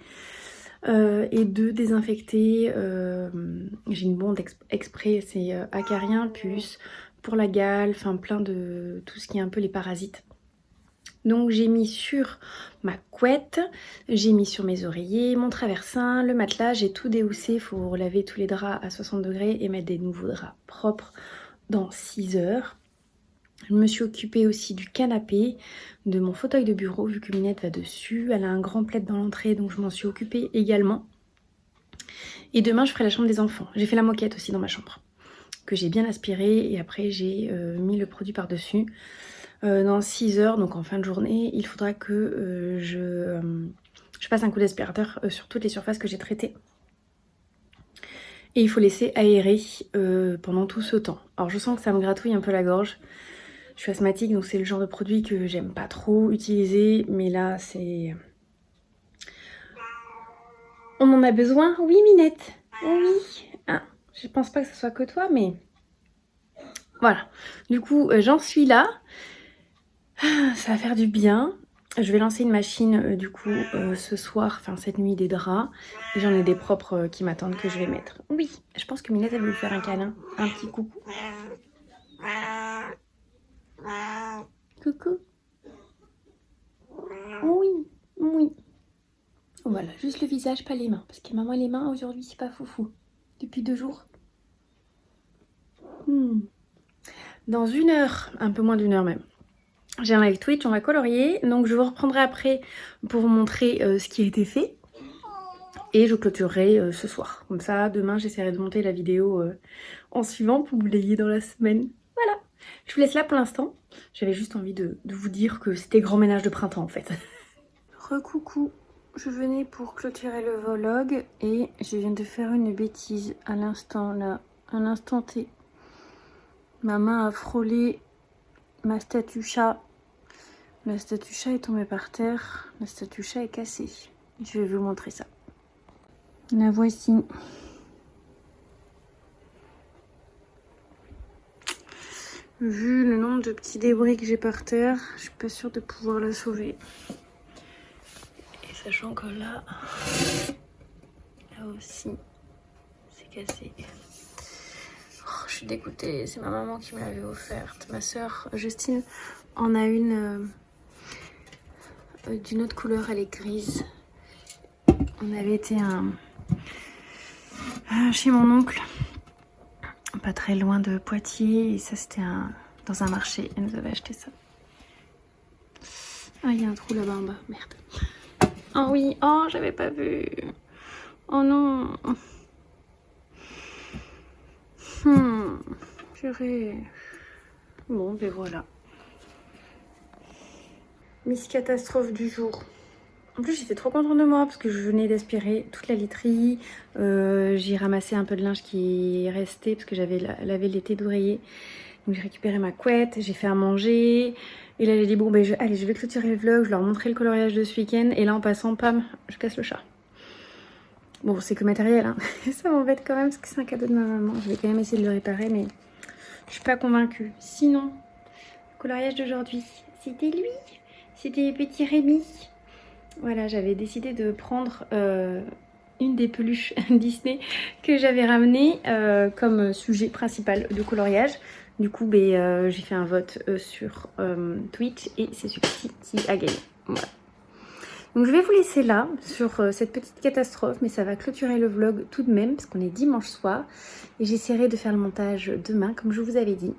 Et de désinfecter, j'ai une bonde exprès, c'est acarien, puce, pour la gale, enfin plein de tout ce qui est un peu les parasites. Donc j'ai mis sur ma couette, j'ai mis sur mes oreillers, mon traversin, le matelas, j'ai tout déhoussé, il faut laver tous les draps à 60 degrés et mettre des nouveaux draps propres dans 6 heures. Je me suis occupée aussi du canapé, de mon fauteuil de bureau vu que Minette va dessus, elle a un grand plaid dans l'entrée donc je m'en suis occupée également. Et demain je ferai la chambre des enfants, j'ai fait la moquette aussi dans ma chambre, que j'ai bien aspirée et après j'ai mis le produit par-dessus. Dans 6 heures, donc en fin de journée, il faudra que je passe un coup d'aspirateur sur toutes les surfaces que j'ai traitées. Et il faut laisser aérer pendant tout ce temps. Alors je sens que ça me gratouille un peu la gorge. Je suis asthmatique, donc c'est le genre de produit que j'aime pas trop utiliser. Mais là, c'est... On en a besoin? Oui, Minette. Oui. Ah, je pense pas que ce soit que toi, mais... Voilà. Du coup, j'en suis là. Ça va faire du bien. Je vais lancer une machine du coup ce soir, enfin cette nuit, des draps. Et j'en ai des propres qui m'attendent que je vais mettre. Oui, je pense que Minette elle veut lui faire un câlin. Un petit coucou. Coucou. Oui, oui. Voilà, juste le visage, pas les mains. Parce que maman les mains aujourd'hui c'est pas foufou. Depuis 2 jours. Dans 1 heure, un peu moins d'1 heure même. J'ai un live Twitch, on va colorier, donc je vous reprendrai après pour vous montrer ce qui a été fait. Et je clôturerai ce soir. Comme ça, demain, j'essaierai de monter la vidéo en suivant pour vous l'ayez dans la semaine. Voilà, je vous laisse là pour l'instant. J'avais juste envie de vous dire que c'était grand ménage de printemps en fait. Recoucou, je venais pour clôturer le vlog et je viens de faire une bêtise à l'instant là, à l'instant T. Ma main a frôlé ma statue chat. La statue chat est tombée par terre. La statue chat est cassée. Je vais vous montrer ça. La voici. Vu le nombre de petits débris que j'ai par terre, je suis pas sûre de pouvoir la sauver. Et sachant que là aussi, c'est cassé. Oh, je suis dégoûtée, c'est ma maman qui me l'avait offerte. Ma soeur Justine en a une d'une autre couleur, elle est grise. On avait été chez mon oncle, pas très loin de Poitiers, et ça c'était dans un marché, elle nous avait acheté ça. Ah, il y a un trou là-bas en bas, merde. Oh oui, oh j'avais pas vu. Oh non. Purée. Bon, ben voilà. Miss catastrophe du jour. En plus, j'étais trop contente de moi parce que je venais d'aspirer toute la literie. J'ai ramassé un peu de linge qui restait parce que j'avais lavé l'été d'oreiller. Donc j'ai récupéré ma couette, j'ai fait à manger. Et là, j'ai dit bon, ben allez, je vais clôturer le vlog. Je leur montrer le coloriage de ce week-end. Et là, en passant, pam, je casse le chat. Bon, c'est que matériel, hein. Ça m'embête quand même parce que c'est un cadeau de ma maman. Je vais quand même essayer de le réparer, mais je suis pas convaincue. Sinon, le coloriage d'aujourd'hui, c'était lui. C'était petit Rémi. Voilà, j'avais décidé de prendre une des peluches Disney que j'avais ramenées comme sujet principal de coloriage. Du coup, j'ai fait un vote sur Twitch et c'est celui-ci qui a gagné. Voilà. Donc je vais vous laisser là sur cette petite catastrophe, mais ça va clôturer le vlog tout de même parce qu'on est dimanche soir. Et j'essaierai de faire le montage demain, comme je vous avais dit.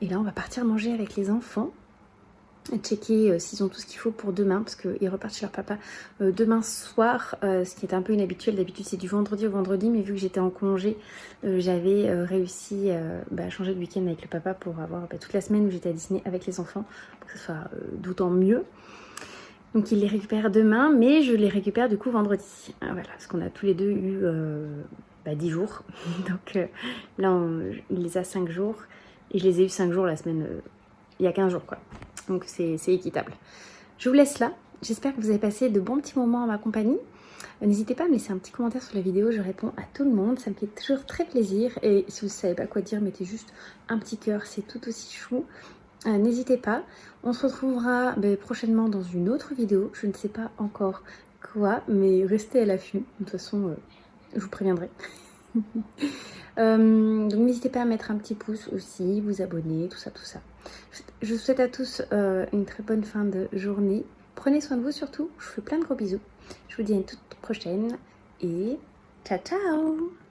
Et là, on va partir manger avec les enfants. Checker s'ils ont tout ce qu'il faut pour demain parce qu'ils repartent chez leur papa demain soir, ce qui est un peu inhabituel. D'habitude c'est du vendredi au vendredi, mais vu que j'étais en congé j'avais réussi à changer de week-end avec le papa pour avoir toute la semaine où j'étais à Disney avec les enfants pour que ce soit d'autant mieux. Donc ils les récupèrent demain, mais je les récupère du coup vendredi. Voilà, parce qu'on a tous les deux eu 10 jours. Donc là il les a 5 jours et je les ai eu 5 jours la semaine, il y a 15 jours quoi. Donc c'est équitable. Je vous laisse là. J'espère que vous avez passé de bons petits moments en ma compagnie. N'hésitez pas à me laisser un petit commentaire sur la vidéo, je réponds à tout le monde, ça me fait toujours très plaisir. Et si vous ne savez pas quoi dire, mettez juste un petit cœur, c'est tout aussi chou. N'hésitez pas, on se retrouvera prochainement dans une autre vidéo, je ne sais pas encore quoi, mais restez à l'affût, de toute façon je vous préviendrai. Donc n'hésitez pas à mettre un petit pouce aussi, vous abonner, tout ça, tout ça. Je vous souhaite à tous une très bonne fin de journée. Prenez soin de vous surtout, je vous fais plein de gros bisous. Je vous dis à une toute prochaine et ciao ciao!